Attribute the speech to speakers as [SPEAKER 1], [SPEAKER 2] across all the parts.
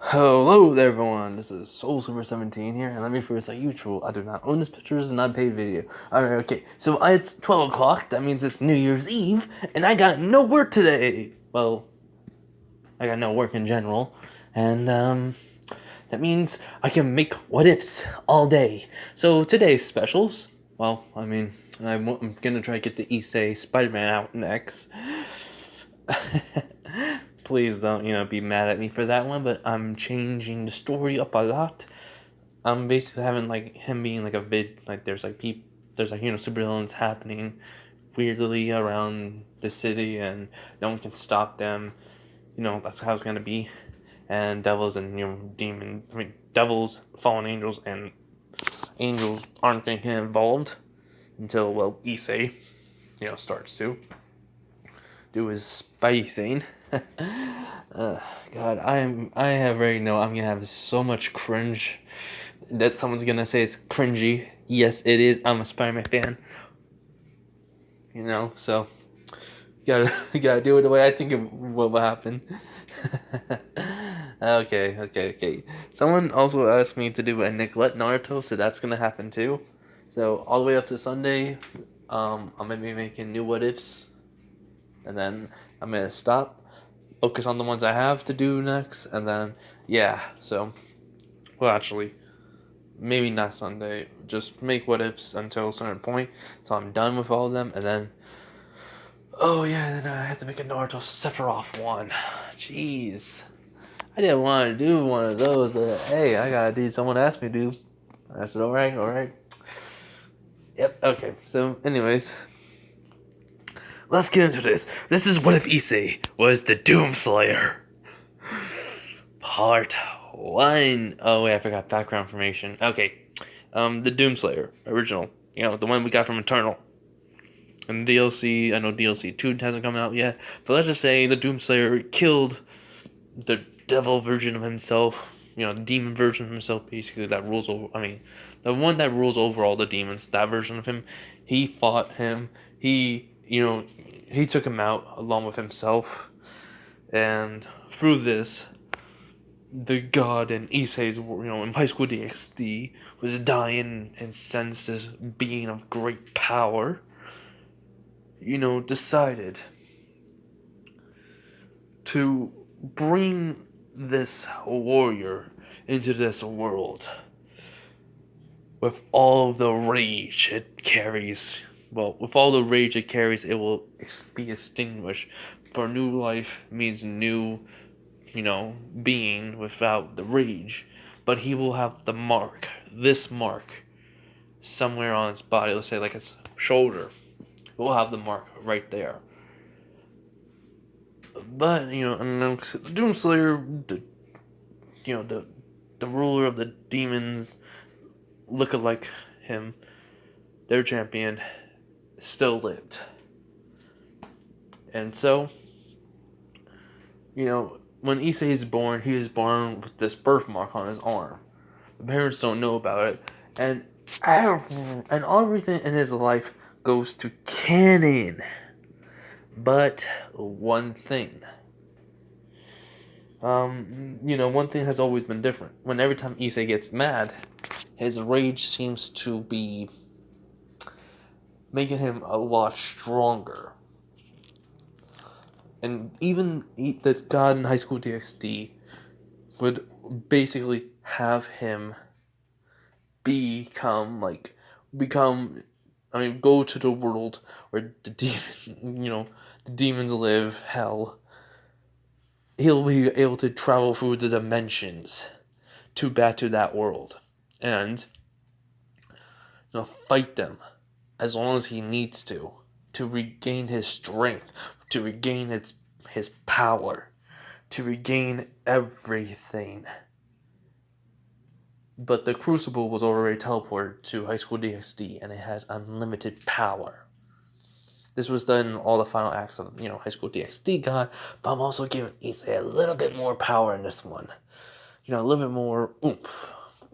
[SPEAKER 1] Hello there everyone, this is SoulSummer17 here, and let me first, like usual, I do not own this picture, this is not a paid video. Alright, okay, so it's 12 o'clock, that means it's New Year's Eve, and I got no work today! Well, I got no work in general, and that means I can make what-ifs all day. So today's specials, well, I'm gonna try to get the Issei Spider-Man out next. Please don't, be mad at me for that one, but I'm changing the story up a lot. I'm basically having, like, him being, like, a vid, like, there's, like, supervillains happening weirdly around the city, and no one can stop them. That's how it's gonna be. And devils and, devils, fallen angels, and angels aren't gonna get involved until, well, Issei, starts to do his spidey thing. God, I have already know I'm gonna have so much cringe that someone's gonna say it's cringy. Yes, it is. I'm a Spider-Man fan. So you gotta do it the way I think it will happen. Okay. Someone also asked me to do a Neglect Naruto, so that's gonna happen too. So all the way up to Sunday, I'm gonna be making new what ifs, and then I'm gonna stop, focus on the ones I have to do next, and then actually, maybe not Sunday. Just make what ifs until a certain point, so I'm done with all of them, and then then I have to make a Naruto Sephiroth one. Jeez, I didn't want to do one of those, but hey, I gotta do. Someone asked me to. I said, all right. Yep. Okay. So, anyways. Let's get into this. This is what if Issei was the Doomslayer. Part 1. Oh wait, I forgot background information. Okay. The Doomslayer, original. The one we got from Eternal. And the DLC, I know DLC 2 hasn't come out yet, but let's just say the Doomslayer killed the devil version of himself, the demon version of himself, basically, that rules over, the one that rules over all the demons, that version of him. He fought him. He took him out along with himself, and through this, the god in Issei's, in High School DxD, was dying and sensed this being of great power, decided to bring this warrior into this world with all the rage it carries. Well, with all the rage it carries, it will be extinguished. For new life means new, being without the rage. But he will have the mark, this mark, somewhere on his body. Let's say like his shoulder. It will have the mark right there. But, and Doomslayer, the ruler of the demons, look-alike him, their champion, still lived. And so, when Issei is born, he is born with this birthmark on his arm. The parents don't know about it, and everything in his life goes to canon. But one thing. One thing has always been different. When every time Issei gets mad, his rage seems to be making him a lot stronger. And even the god in High School DxD would basically have him go to the world where the demons live, hell. He'll be able to travel through the dimensions back to that world, and fight them as long as he needs to regain his strength, to regain his power, to regain everything. But the Crucible was already teleported to High School DxD, and it has unlimited power. This was done in all the final acts of, High School DxD got, but I'm also giving Issei a little bit more power in this one. A little bit more oomph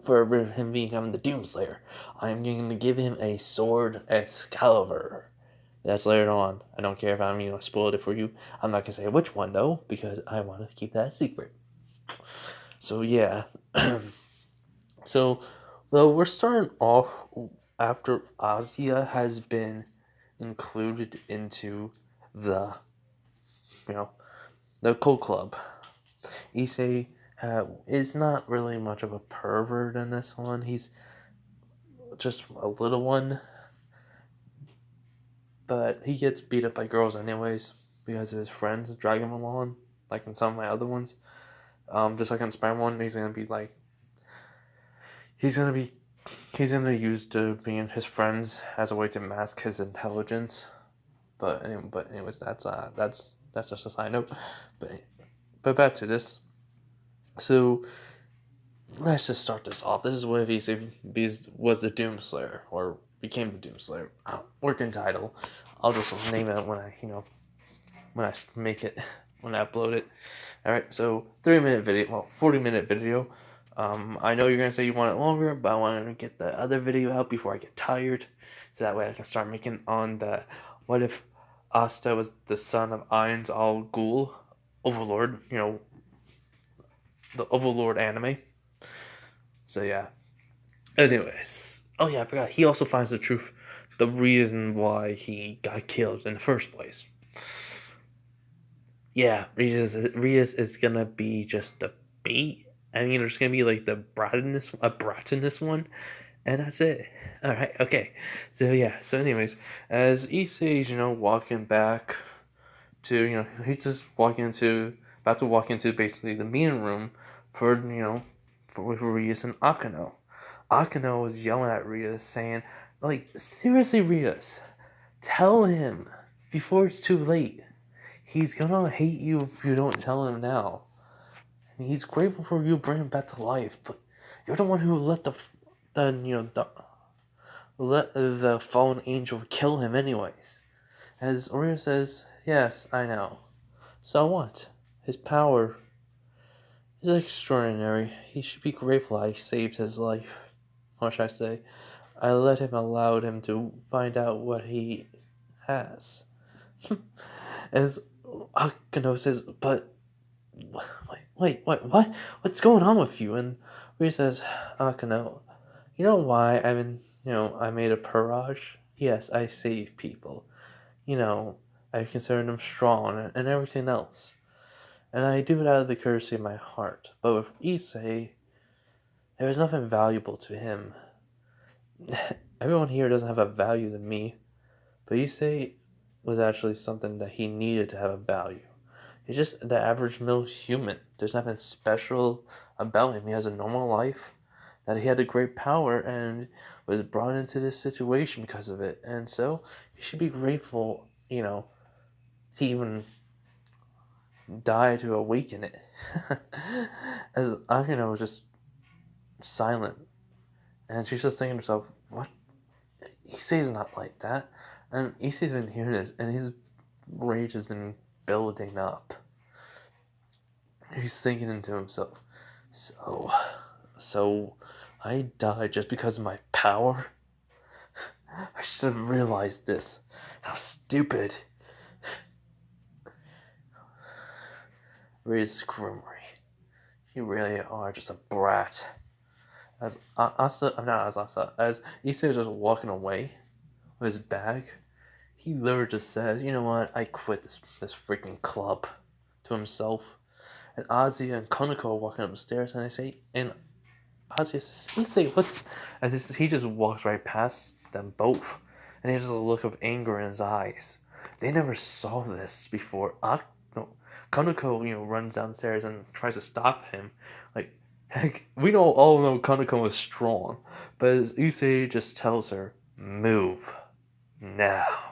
[SPEAKER 1] for him becoming the Doomslayer. I'm going to give him a sword Excalibur. That's later on. I don't care if I'm, spoiled it for you. I'm not going to say which one, though, because I want to keep that a secret. So yeah. So, well, we're starting off after Azia has been included into the, you know, the cult club. Issei is not really much of a pervert in this one. He's just a little one, but he gets beat up by girls anyways because his friends drag him along, like in some of my other ones. Just like in Spider one, he's gonna be he's gonna use to being his friends as a way to mask his intelligence. But anyways, that's just a side note. But back to this. So let's just start this off. This is what he was the Doomslayer or became the Doomslayer. Working title. I'll just name it when I make it, when I upload it. All right. So 3-minute video. Well, 40-minute video. I know you're gonna say you want it longer, but I want to get the other video out before I get tired, so that way I can start making on the what if Asta was the son of Ainz Al Ghul, Overlord. The Overlord anime. So yeah. Anyways, oh yeah, I forgot. He also finds the truth, the reason why he got killed in the first place. Yeah, Rias is gonna be just the bait. I mean, there's gonna be like a brat in this one, and that's it. All right, okay. So yeah. So anyways, as Issei's walking back to he's just about to walk into basically the meeting room for for Rias and Akano. Akano was yelling at Rias, saying, like, seriously, Rias, tell him before it's too late. He's gonna hate you if you don't tell him now. I mean, he's grateful for you bringing him back to life, but you're the one who let let the fallen angel kill him anyways. As Oriya says, yes, I know. So what? His power is extraordinary. He should be grateful I saved his life. What should I say? I allowed him to find out what he has. As Akano says, but wait, what? What's going on with you? And Ryu says, Akano, you know why I made a Parage? Yes, I save people. I consider them strong and everything else. And I do it out of the courtesy of my heart. But with Issei, there is nothing valuable to him. Everyone here doesn't have a value to me, but Issei was actually something that he needed to have a value. He's just the average mill human. There's nothing special about him. He has a normal life, that he had a great power and was brought into this situation because of it. And so he should be grateful, he even died to awaken it. As Akino was just silent. And she's just thinking to herself, what? Issei's not like that. And Issei's been hearing this, and his rage has been building up. He's thinking to himself, so I died just because of my power? I should have realized this. How stupid. Really screwery. You really are just a brat. As Issei is just walking away with his bag, he literally just says, you know what, I quit this freaking club, to himself. And Ozzy and Konako are walking up the stairs, and Ozzy says, Issei, he just walks right past them both, and he has a look of anger in his eyes. They never saw this before. Konako, runs downstairs and tries to stop him. Like, heck, we all know Konako is strong, but as Issei just tells her, move now.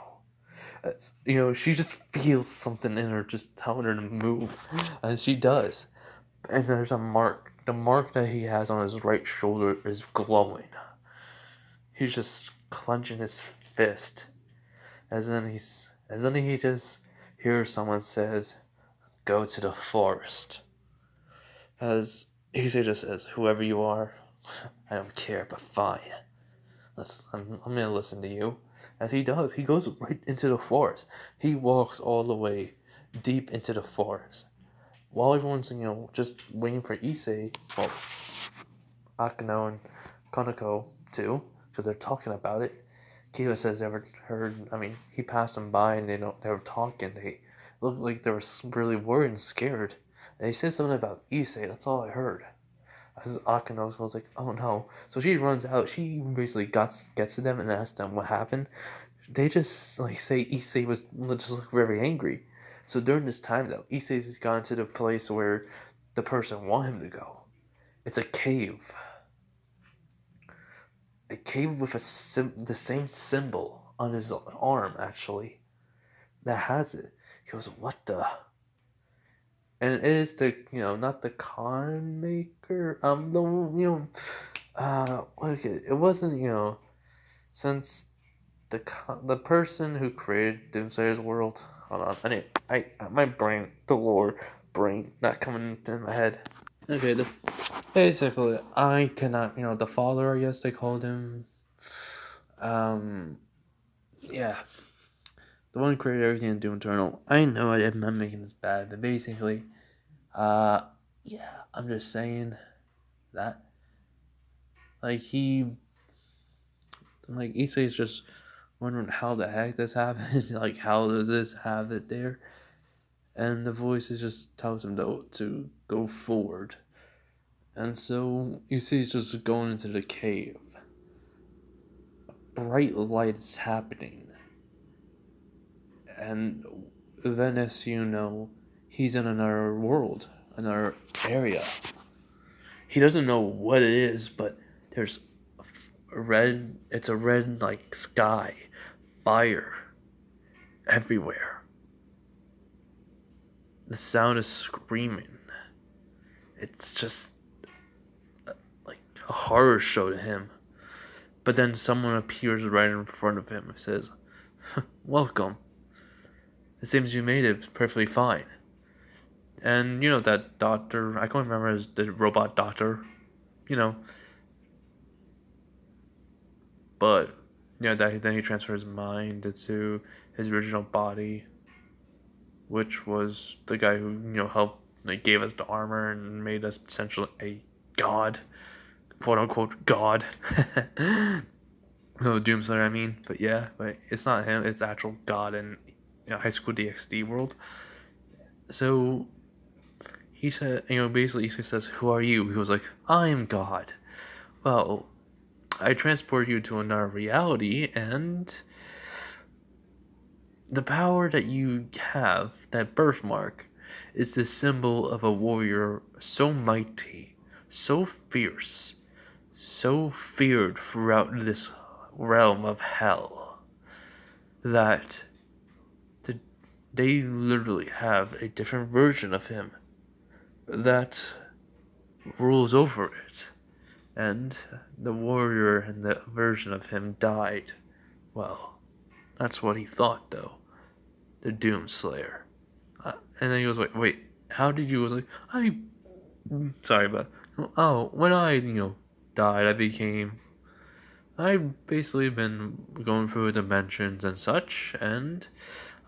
[SPEAKER 1] She just feels something in her just telling her to move, and she does. And there's a mark. The mark that he has on his right shoulder is glowing. He's just clenching his fist, as then he just hears someone says, "Go to the forest." As he just says, "Whoever you are, I don't care, but fine. I'm gonna listen to you." As he does, he goes right into the forest. He walks all the way deep into the forest. while everyone's just waiting for Issei, well, Akano and Konako too, because they're talking about it. Kiba says they ever heard. I mean, he passed them by and they were talking. They looked like they were really worried and scared. And they said something about Issei. That's all I heard. As Akano goes like, "Oh no!" So she runs out. She basically gets to them and asks them what happened. They just say Issei was just look very angry. So during this time though, Issei's gone to the place where the person want him to go. It's a cave. A cave with the same symbol on his arm actually that has it. He goes, "What the?" And it is the not the con maker. Okay, it wasn't since the person who created Doomsayer's world. Hold on, I my brain, the lore brain, not coming into my head. Okay, basically, I cannot, the father, I guess they called him. Yeah, the one who created everything in Doom Eternal. I know I'm not making this bad, but basically, yeah, I'm just saying that, like, Issei's just wondering how the heck this happened, like, how does this have it there? And the voices just tells him to go forward. And so Issei's just going into the cave. Bright light is happening. And then as you know, he's in another world, another area. He doesn't know what it is, but there's it's a red like sky, fire everywhere. The sound is screaming. It's just like a horror show to him. But then someone appears right in front of him and says, "Welcome. It seems you made it perfectly fine." And that doctor, I can't remember the robot doctor, you know, but that then he transfers his mind into his original body, which was the guy who helped, gave us the armor and made us essentially a god, quote unquote god. No, Doomslayer, I mean, but yeah, but it's not him. It's actual god in High School DxD world. So he said, basically he says, "Who are you?" He was like, "I am God." Well, I transport you to another reality, and the power that you have, that birthmark, is the symbol of a warrior so mighty, so fierce, so feared throughout this realm of hell, that they literally have a different version of him that rules over it. And the warrior and the version of him died. Well, that's what he thought, though. The Doomslayer. And then he was like, "Wait, how did you?" I was like, sorry, but when I died, I've basically been going through dimensions and such, and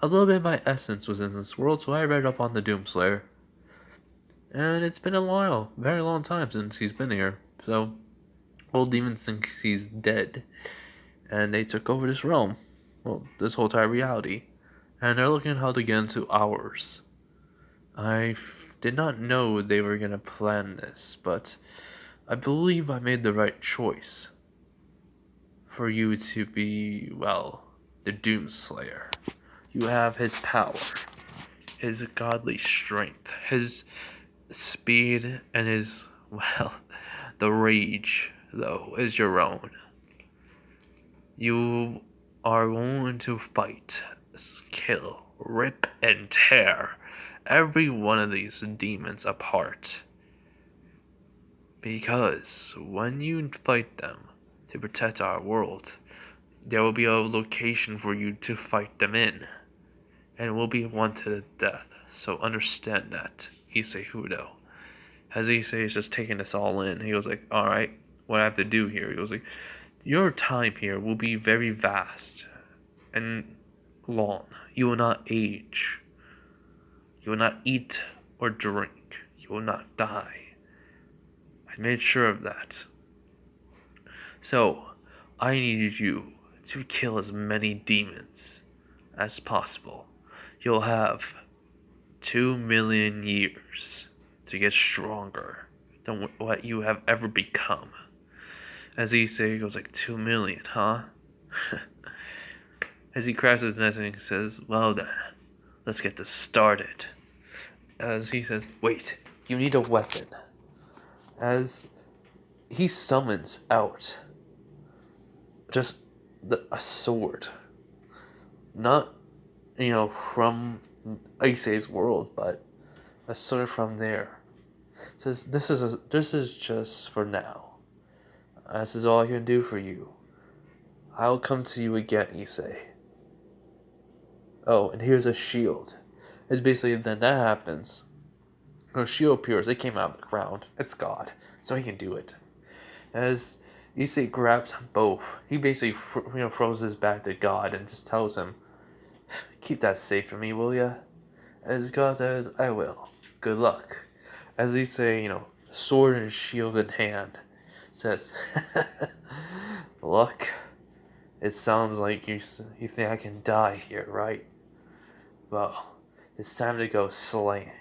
[SPEAKER 1] a little bit of my essence was in this world, so I read up on the Doomslayer. And it's been a while, very long time since he's been here. So, old demons think he's dead. And they took over this realm. Well, this whole entire reality. And they're looking at how to get into ours. I did not know they were gonna plan this, but I believe I made the right choice. For you to be, well, the Doomslayer. You have his power, his godly strength, his speed, and his, well, the rage, though, is your own. You are going to fight, kill, rip, and tear every one of these demons apart. Because when you fight them to protect our world, there will be a location for you to fight them in, and it will be one to the death. So understand that, Issei Hudo. As Issei is just taking this all in, he was like, "Alright, what I have to do here?" He was like, "Your time here will be very vast and long. You will not age. You will not eat or drink, you will not die. I made sure of that. So, I need you to kill as many demons as possible. You'll have 2 million years to get stronger than what you have ever become. As he goes like 2 million, huh? As he cracks his neck and says, well then, let's get this started. As he says, wait, you need a weapon. As he summons out just a sword. Not, from Isie's world, but a sword from there. Says, this is just for now. This is all I can do for you. I'll come to you again, Issei. Oh, and here's a shield. It's basically then that happens. Her shield appears. It came out of the ground. It's God, so he can do it. As Issei grabs both, he basically throws his back to God and just tells him, "Keep that safe for me, will ya?" As God says, "I will. Good luck." As Issei, sword and shield in hand, says, "Luck. It sounds like you think I can die here, right? Well, it's time to go slaying.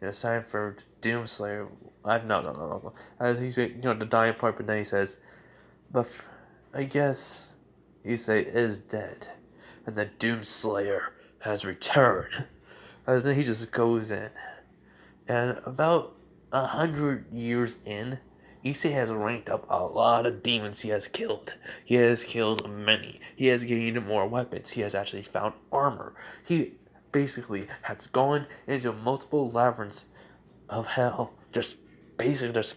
[SPEAKER 1] It's time for Doomslayer." No. As he said, the dying part, but then he says, "But I guess Issei is dead, and the Doomslayer has returned." As then he just goes in, and about 100 years in, Issei has ranked up a lot of demons he has killed. He has killed many. He has gained more weapons. He has actually found armor. He basically has gone into multiple labyrinths of hell, just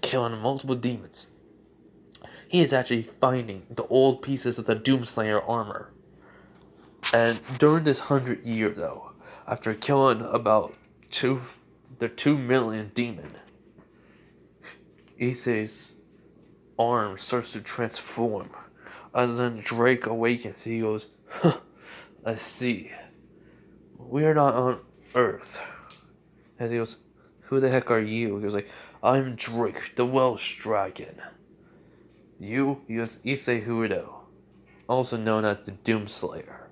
[SPEAKER 1] killing multiple demons. He is actually finding the old pieces of the Doomslayer armor. And during this 100 year though, after killing about 2 million demon, Issei's arm starts to transform. As then Drake awakens, he goes, "Huh, I see. We are not on Earth." And he goes, "Who the heck are you?" He goes like, "I'm Drake, the Welsh Dragon." "You?" He goes, "Issei Huido, also known as the Doomslayer."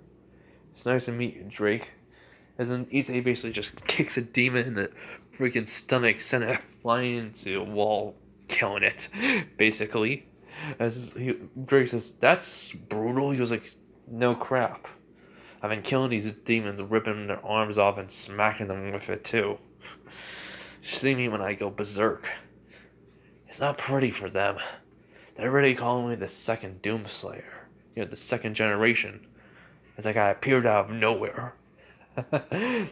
[SPEAKER 1] "It's nice to meet you, Drake." As then Issei basically just kicks a demon in the freaking stomach, sending it flying into a wall, killing it, basically. As Drake says, "That's brutal." He goes like, "No crap. I've been killing these demons, ripping their arms off and smacking them with it too. See me when I go berserk. It's not pretty for them. They're already calling me the second Doomslayer. The second generation. It's like I appeared out of nowhere.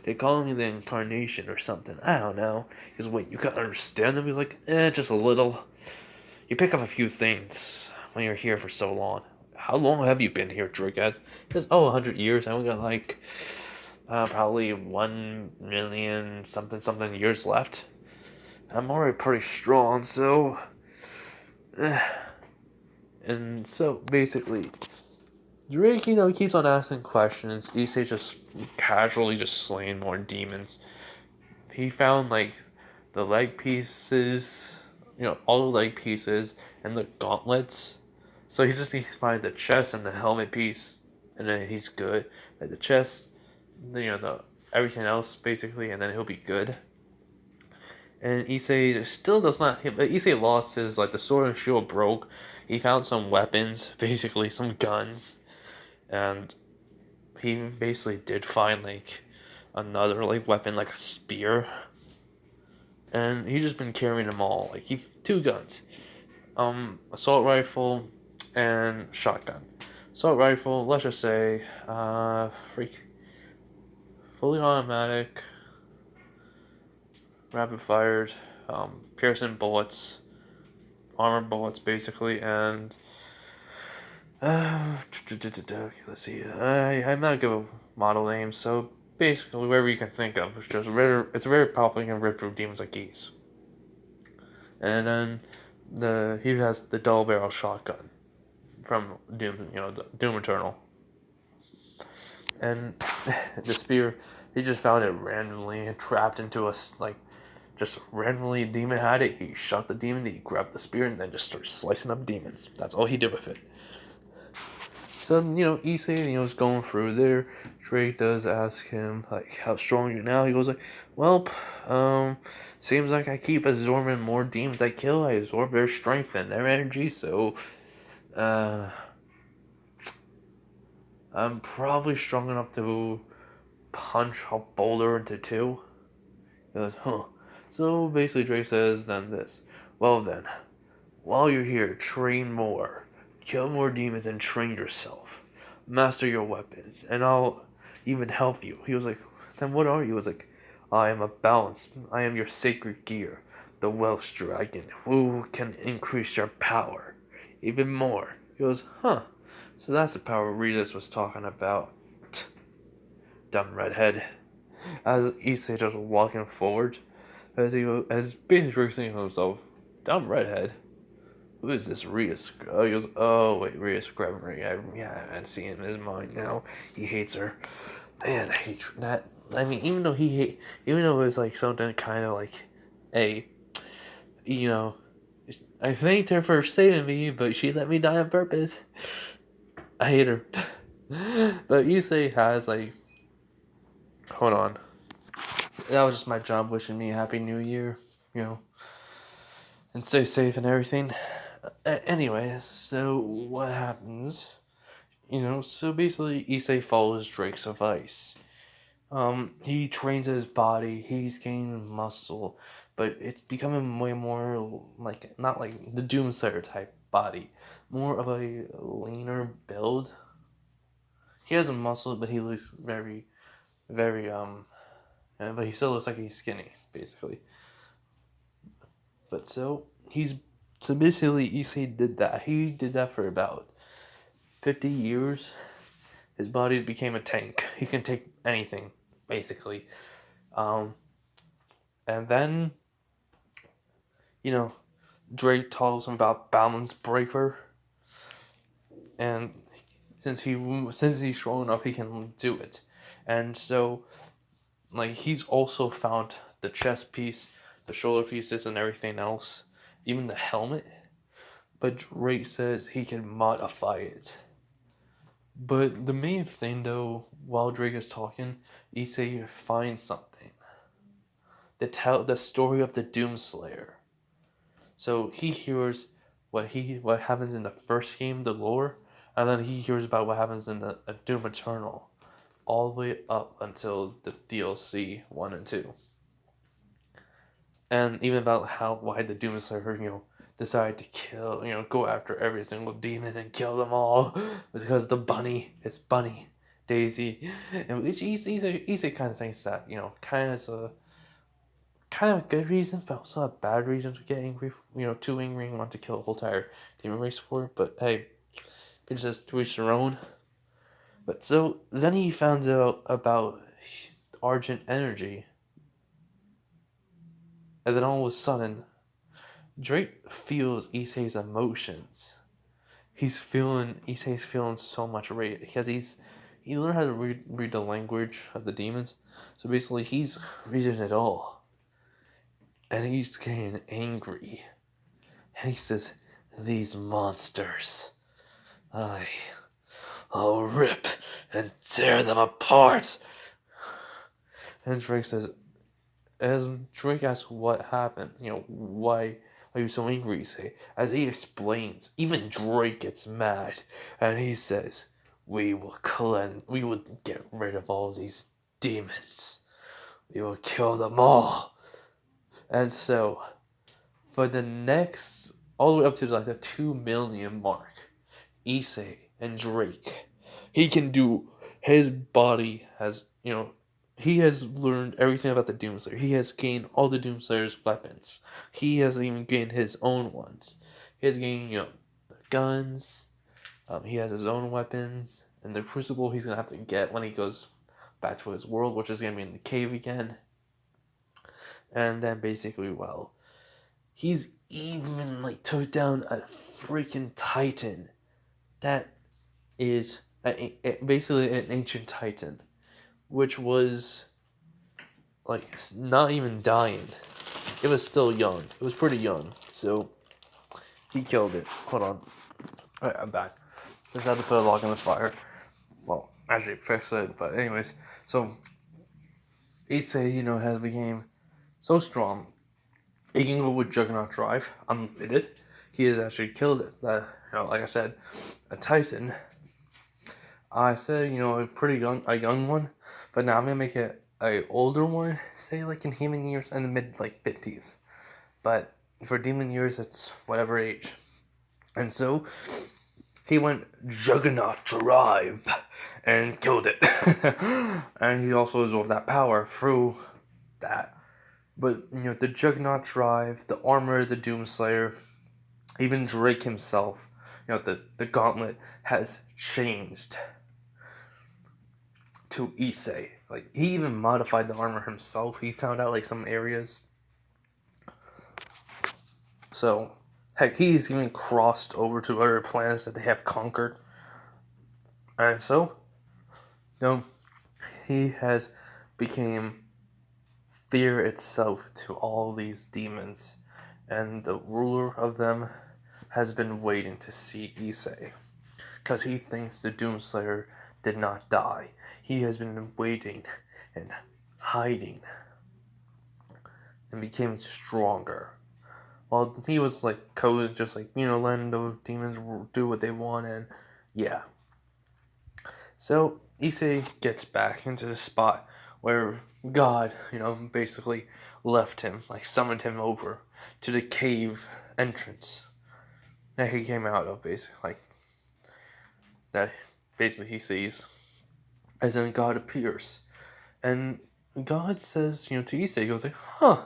[SPEAKER 1] They call me the incarnation or something. I don't know." He's wait, you can understand them? He's like, just a little. You pick up a few things when you're here for so long. How long have you been here, Drake? He says, 100 years. I only got like probably 1 million something years left. I'm already pretty strong, so. And so basically, Drake, keeps on asking questions. Issei just casually just slaying more demons. He found like the leg pieces, all the leg pieces and the gauntlets. So he just needs to find the chest and the helmet piece, and then he's good. Like the chest, the everything else basically, and then he'll be good. And Issei still does not. Issei lost his the sword and shield broke. He found some weapons, basically some guns, and he basically did find another weapon, like a spear. And he's just been carrying them all. He 2 guns, assault rifle, and shotgun. Assault rifle, let's just say, fully automatic, rapid fired, piercing bullets, armor bullets basically, and okay, let's see. I'm not good with model names, so basically wherever you can think of, it's very powerful. You can rip through demons like these. And then he has the double barrel shotgun from Doom, the Doom Eternal. And The spear, he just found it randomly and trapped into just randomly. Demon had it. He shot the demon. He grabbed the spear and then just started slicing up demons. That's all he did with it. So Issei, is going through there. Drake does ask him like, "How strong are you now?" He goes like, "Well, seems like I keep absorbing more demons I kill. I absorb their strength and their energy. So, uh, I'm probably strong enough to punch a boulder into two." He goes, "Huh." So basically, Drake says then this. Well then, while you're here, train more, kill more demons, and train yourself. Master your weapons, and I'll even help you. He was like, then what are you? He was like, I am a balance. I am your sacred gear, the Welsh dragon, who can increase your power even more. He goes, huh. So that's the power Regis was talking about. Dumb redhead. As Issei just walking forward, as basically saying to himself, dumb redhead. Who is this Ria's? Oh, he goes, oh, wait, Ria's Gregory. I see him in his mind now. He hates her. Man, I hate that. I mean, even though even though it was like something kind of like, hey, you know, I thanked her for saving me, but she let me die on purpose. I hate her. But Issei has like, hold on. That was just my job wishing me a happy new year, and stay safe and everything. Anyway, so what happens? So basically, Issei follows Drake's advice. He trains his body. He's gaining muscle, but it's becoming way more like not like the Doomslayer type body, more of a leaner build. He has a muscle, but he looks very, very but he still looks like he's skinny, basically. But so basically, Issei did that. He did that for about 50 years. His body became a tank. He can take anything, basically. And then, you know, Drake tells him about Balance Breaker, and since he's strong enough, he can do it. And so, like, he's also found the chest piece, the shoulder pieces, and everything else, even the helmet. But Drake says he can modify it. But the main thing, though, while Drake is talking, Issei finds something. The story of the Doomslayer. So he hears what happens in the first game, the lore, and then he hears about what happens in the Doom Eternal, all the way up until the DLC 1 and 2. And even about why the Doomslayer, decided to go after every single demon and kill them all. It's because it's Bunny, Daisy, and which Issei kind of thinks that, kind of a good reason, but also a bad reason to get angry, too angry and want to kill a whole entire demon race for it. But hey, it's just to each their own. But so then he found out about Argent Energy, and then all of a sudden, Drake feels Issei's emotions. Issei's feeling so much rage because he learned how to read the language of the demons. So basically, he's reading it all, and he's getting angry. And he says, "These monsters, I'll rip and tear them apart." And Drake says, as Drake asks what happened, why are you so angry? As he explains, even Drake gets mad, and he says, we will get rid of all these demons. We will kill them all. And so, for the next, all the way up to like the 2 million mark, Issei and Drake, he can do, his body has, he has learned everything about the Doomslayer. He has gained all the Doomslayer's weapons. He has even gained his own ones. He has gained, the guns. He has his own weapons. And the Crucible he's going to have to get when he goes back to his world, which is going to be in the cave again. And then basically, he's even, took down a freaking Titan. That is basically an ancient Titan. which was like not even dying. It was still young. It was pretty young. So he killed it. Hold on. Alright, I'm back. Just had to put a log in the fire. Well, actually fix it, but anyways. So Issei, has became so strong. He can go with Juggernaut Drive, unlimited. He has actually killed it. Like I said, a Titan. I said, a young one, but now I'm gonna make it a older one. Say like in human years, in the mid 50s, but for demon years, it's whatever age. And so he went Juggernaut Drive and killed it, and he also absorbed that power through that. But the Juggernaut Drive, the armor of the Doomslayer, even Drake himself, the gauntlet has changed to Issei. Like, he even modified the armor himself. He found out like some areas. So, heck, he's even crossed over to other planets that they have conquered. And so, he has became fear itself to all these demons. And the ruler of them has been waiting to see Issei, because he thinks the Doomslayer did not die. He has been waiting and hiding and became stronger. While he was like cozy, just like, letting the demons do what they want, and yeah. So Issei gets back into the spot where God, basically left him, like summoned him over to the cave entrance that he came out of, basically, like that basically he sees. As then God appears. And God says, to Issei, he goes like, huh,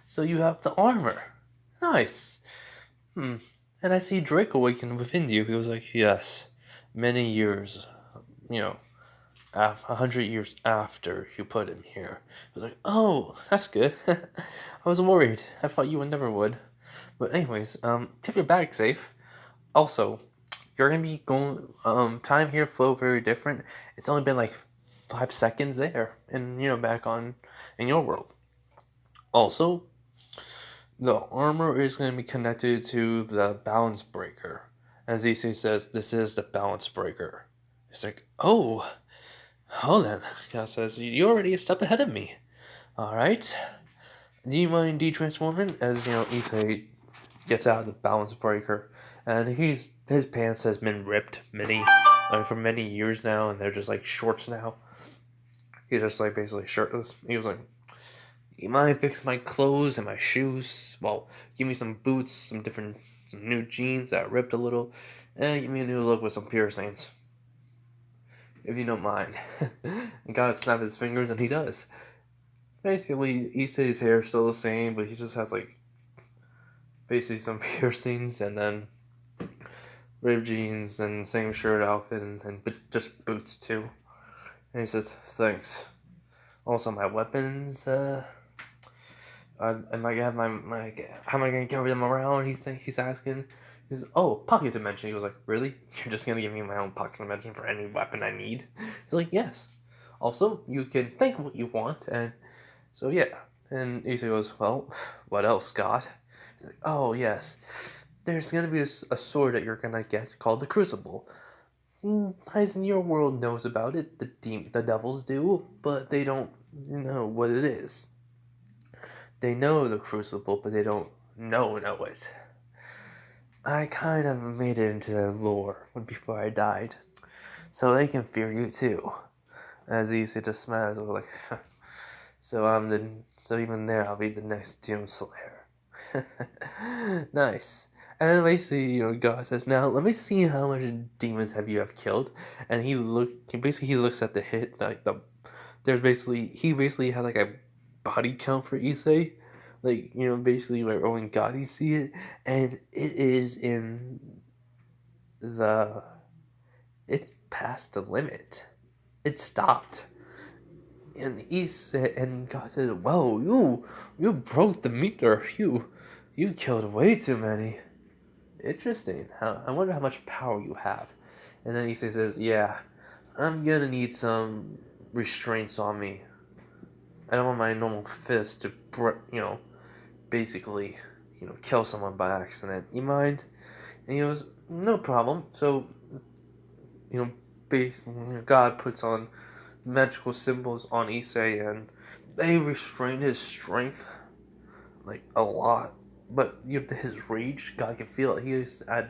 [SPEAKER 1] so you have the armor. Nice. And I see Drake awaken within you. He was like, yes, many years, 100 years after you put him here. I was like, oh, that's good. I was worried. I thought you never would. But anyways, keep your bag safe. Also, you're gonna be going. Time here flow very different. It's only been like 5 seconds there, and back on in your world. Also, the armor is gonna be connected to the balance breaker. As Issei says, this is the balance breaker. It's like, oh, hold on. God says, you're already a step ahead of me. All right. Do you mind de-transforming? As Issei gets out of the balance breaker. And his pants has been ripped for many years now, and they're just like shorts now. He's just like basically shirtless. He was like, you mind fix my clothes and my shoes? Well, give me some boots, some new jeans that ripped a little, and give me a new look with some piercings. If you don't mind. And God snapped his fingers, and he does. Basically, Issei's hair is still the same, but he just has like basically some piercings, and then ripped jeans and same shirt outfit and just boots too. And he says, thanks. Also, my weapons, am I gonna have how am I gonna carry them around? He's asking. He's pocket dimension. He was like, really? You're just gonna give me my own pocket dimension for any weapon I need? He's like, yes. Also, you can think what you want, and so yeah. And Issei goes, well, what else, God? He's like, oh yes. There's gonna be a sword that you're gonna get called the Crucible. Guys in your world knows about it. The devils do, but they don't know what it is. They know the Crucible, but they don't know it. I kind of made it into the lore before I died, so they can fear you too. As easy to smash, like, so even there, I'll be the next Doomslayer. Nice. And then basically, God says, now let me see how much demons you have killed. And he looks at the hit, like he basically had like a body count for Issei. Like, basically where only God you see it. And it is it's past the limit. It stopped. And and God says, whoa, you broke the meter. You killed way too many. Interesting. I wonder how much power you have. And then Issei says, yeah, I'm gonna need some restraints on me. I don't want my normal fist to, basically, kill someone by accident. You mind? And he goes, no problem. So, you know, God puts on magical symbols on Issei, and they restrain his strength, like, a lot. But his rage, God can feel it. He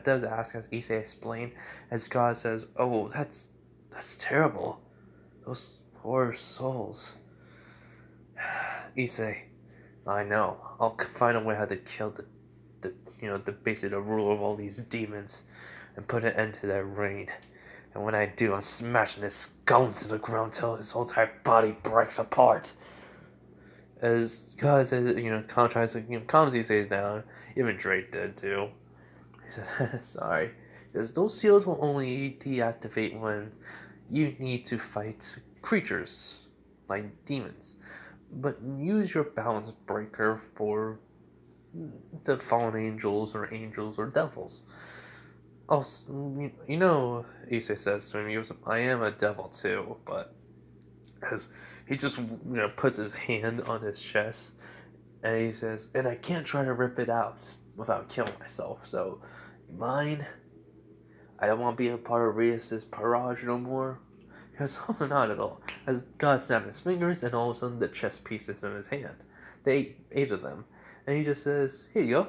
[SPEAKER 1] does ask, as Issei explained, as God says, oh, that's terrible. Those poor souls. Issei, I know. I'll find a way how to kill basically the ruler of all these demons and put an end to their reign. And when I do, I'm smashing his skull into the ground till his whole entire body breaks apart. As God says, tries to, calms Issei down. Even Drake did too. He says, sorry. Because those seals will only deactivate when you need to fight creatures, like demons. But use your balance breaker for the fallen angels or devils. Also, Issei says to him, he goes, I am a devil too, but as he just puts his hand on his chest, and he says, and I can't try to rip it out without killing myself, so mine, I don't want to be a part of Rias's barrage no more. He goes, oh, not at all. As God snapped his fingers, and all of a sudden the chess pieces in his hand. They ate 8 of them. And he just says, here you go.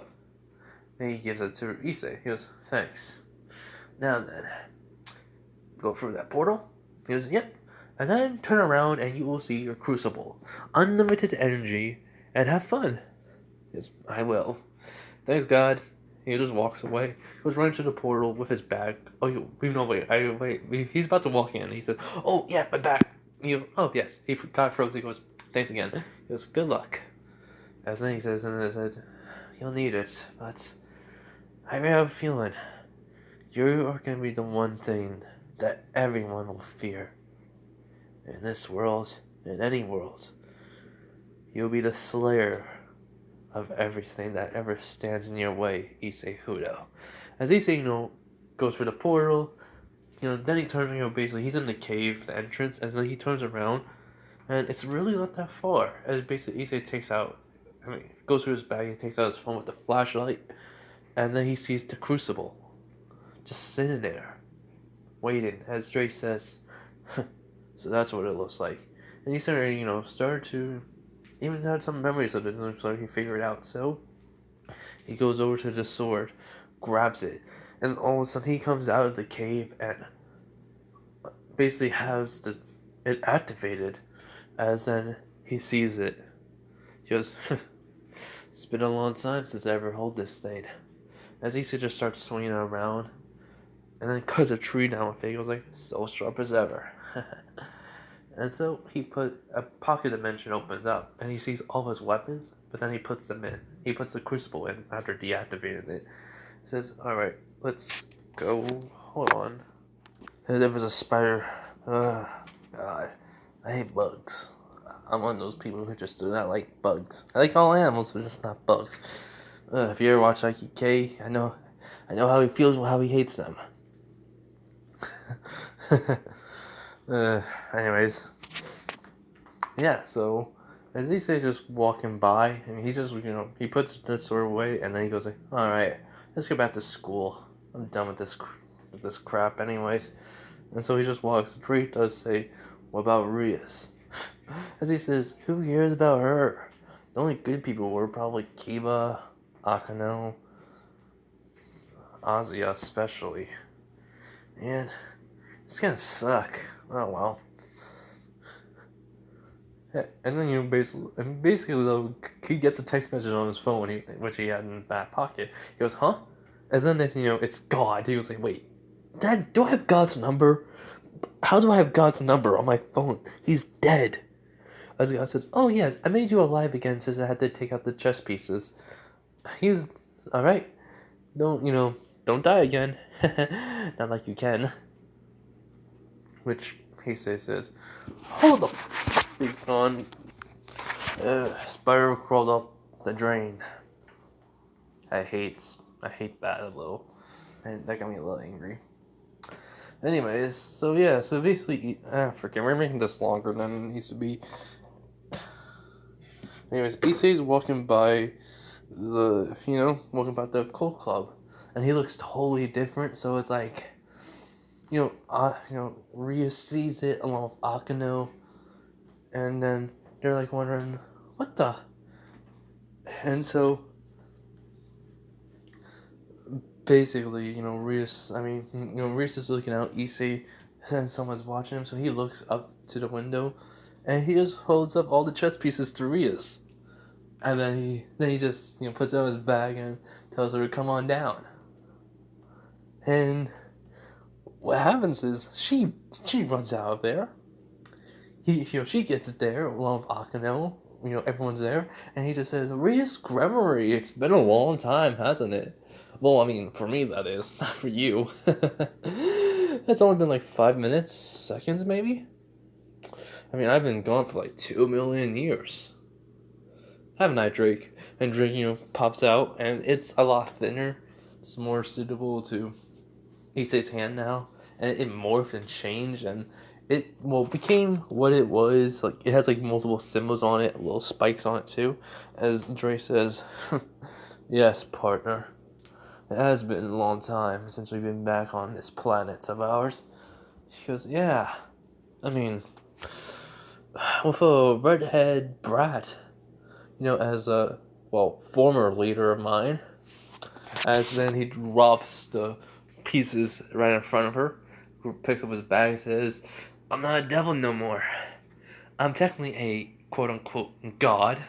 [SPEAKER 1] And he gives it to Issei. He goes, thanks. Now then, go through that portal. He goes, yep. And then turn around and you will see your crucible. Unlimited energy, and have fun. He goes, I will. Thanks, God. He just walks away. He goes right into the portal with his bag. Oh, wait. He's about to walk in. He says, oh, yeah, my bag. He goes, oh, yes. He got frozen. He goes, thanks again. He goes, good luck. As then he says, and I said, you'll need it, but I really have a feeling you are going to be the one thing that everyone will fear. In this world, in any world, you'll be the slayer of everything that ever stands in your way, Issei Hudo. As Issei, goes for the portal, then he turns, basically, he's in the cave, the entrance, and then he turns around, and it's really not that far. As basically Issei goes through his bag, he takes out his phone with the flashlight, and then he sees the crucible, just sitting there, waiting, as Drake says, so that's what it looks like. And he started to even had some memories of it, so he figured it out. So he goes over to the sword, grabs it, and all of a sudden he comes out of the cave and basically has it activated. As then he sees it. He goes, it's been a long time since I ever hold this thing. As Issei just starts swinging it around, and then cuts a tree down with it. He goes like, so sharp as ever. And so he a pocket dimension opens up, and he sees all his weapons, but then he puts them in. He puts the crucible in after deactivating it. He says, alright, let's go. Hold on. And there was a spider. God. I hate bugs. I'm one of those people who just do not like bugs. I like all animals, but just not bugs. If you ever watch IKK, I know how he feels and how he hates them. Anyways, yeah, so as Issei just walking by, and he just, he puts the sword away, and then he goes like, alright, let's get back to school. I'm done with this crap anyways. And so he just walks. Drake does say, what about Rias? As he says, who cares about her? The only good people were probably Kiba, Akano, Azia especially. And it's gonna suck. Oh well. Yeah, and then basically though, he gets a text message on his phone, which he had in the back pocket. He goes, huh? And then this, it's God. He was like, wait, Dad, do I have God's number? How do I have God's number on my phone? He's dead. As God says, oh yes, I made you alive again since I had to take out the chess pieces. He was, alright. Don't die again. Not like you can. Which he says, hold the freak on. Spider crawled up the drain. I hate that a little. And that got me a little angry. Anyways, so yeah, so basically, freaking, we're making this longer than it needs to be. Anyways, Issei's walking by walking by the cult club, and he looks totally different. So it's like, Rhea sees it along with Akano, and then they're like wondering, what the? And so basically, Reese is looking out, Issei, and someone's watching him, so he looks up to the window, and he just holds up all the chess pieces to Rias. And then he just puts it in his bag and tells her to come on down. And what happens is she runs out of there. She gets there along with Akano. Everyone's there, and he just says, "Rias Gremory, it's been a long time, hasn't it?" Well, I mean, for me that is, not for you. It's only been like 5 minutes, seconds maybe. I mean, I've been gone for like 2 million years. Haven't I, Drake? And Drake, pops out, and it's a lot thinner. It's more suitable to Issei's hand now, and it morphed and changed, and it became what it was. Like, it has like multiple symbols on it, little spikes on it too. As Drake says, "Yes, partner. It has been a long time since we've been back on this planet of ours." She goes, "Yeah. I mean, with a redhead brat, as a former leader of mine." As then he drops the pieces right in front of her, who picks up his bag and says, "I'm not a devil no more. I'm technically a quote unquote god,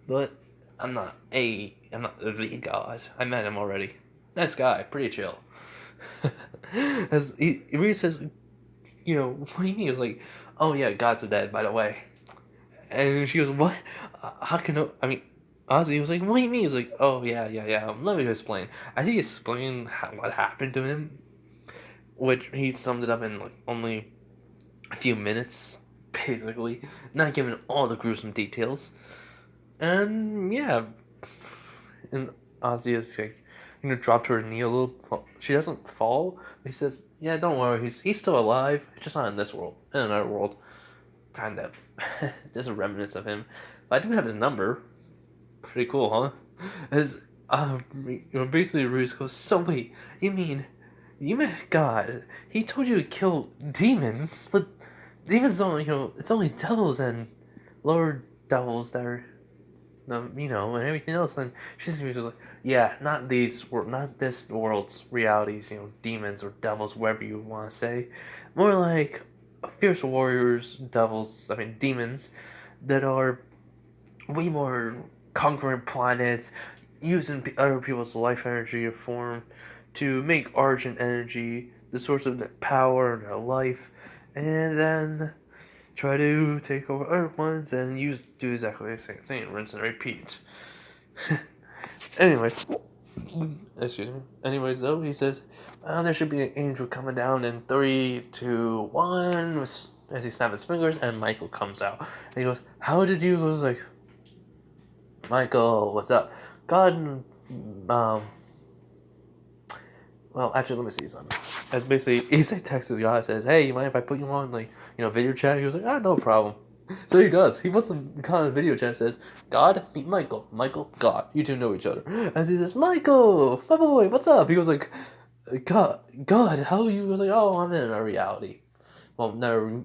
[SPEAKER 1] but I'm not the god. I met him already. Nice guy, pretty chill." As he really says, "What do you mean?" He was like, "Oh yeah, God's dead, by the way." And she goes, "What? How can Ozzy was like, "What do you mean?" He was like, "Oh yeah, yeah, yeah. Let me explain." As he explained what happened to him, which he summed it up in like only a few minutes, basically, not giving all the gruesome details. And yeah, and Ozzy is like, dropped to her knee a little. Well, she doesn't fall. He says, "Yeah, don't worry. He's still alive. Just not in this world. In another world, kind of." There's a remnants of him. But I do have his number. Pretty cool, huh? As basically Ruse goes, "So wait, you met God? He told you to kill demons, but demons don't. It's only devils and lower devils that are, and everything else." And she's just like, "Yeah, not this world's realities. Demons or devils, whatever you want to say. More like fierce warriors, devils. I mean, demons that are way more conquering planets, using other people's life energy to make argent energy the source of their power and their life, and then try to take over other ones and do exactly the same thing, rinse and repeat." Anyways, excuse me. Anyways, though, he says, "There should be an angel coming down in 3, 2, 1," as he snaps his fingers, and Michael comes out. And he goes, "How did you?" Goes like, "Michael, what's up?" God, well, actually, let me see something. As basically, Issei texts his God, says, "Hey, you mind if I put you on, video chat?" He was like, no problem." So he does. He puts him on video chat and says, "God, meet Michael. Michael, God. You two know each other." As he says, "Michael, my boy, what's up?" He goes like, God, how are you?" He was like, "Oh, I'm in a reality. Well, another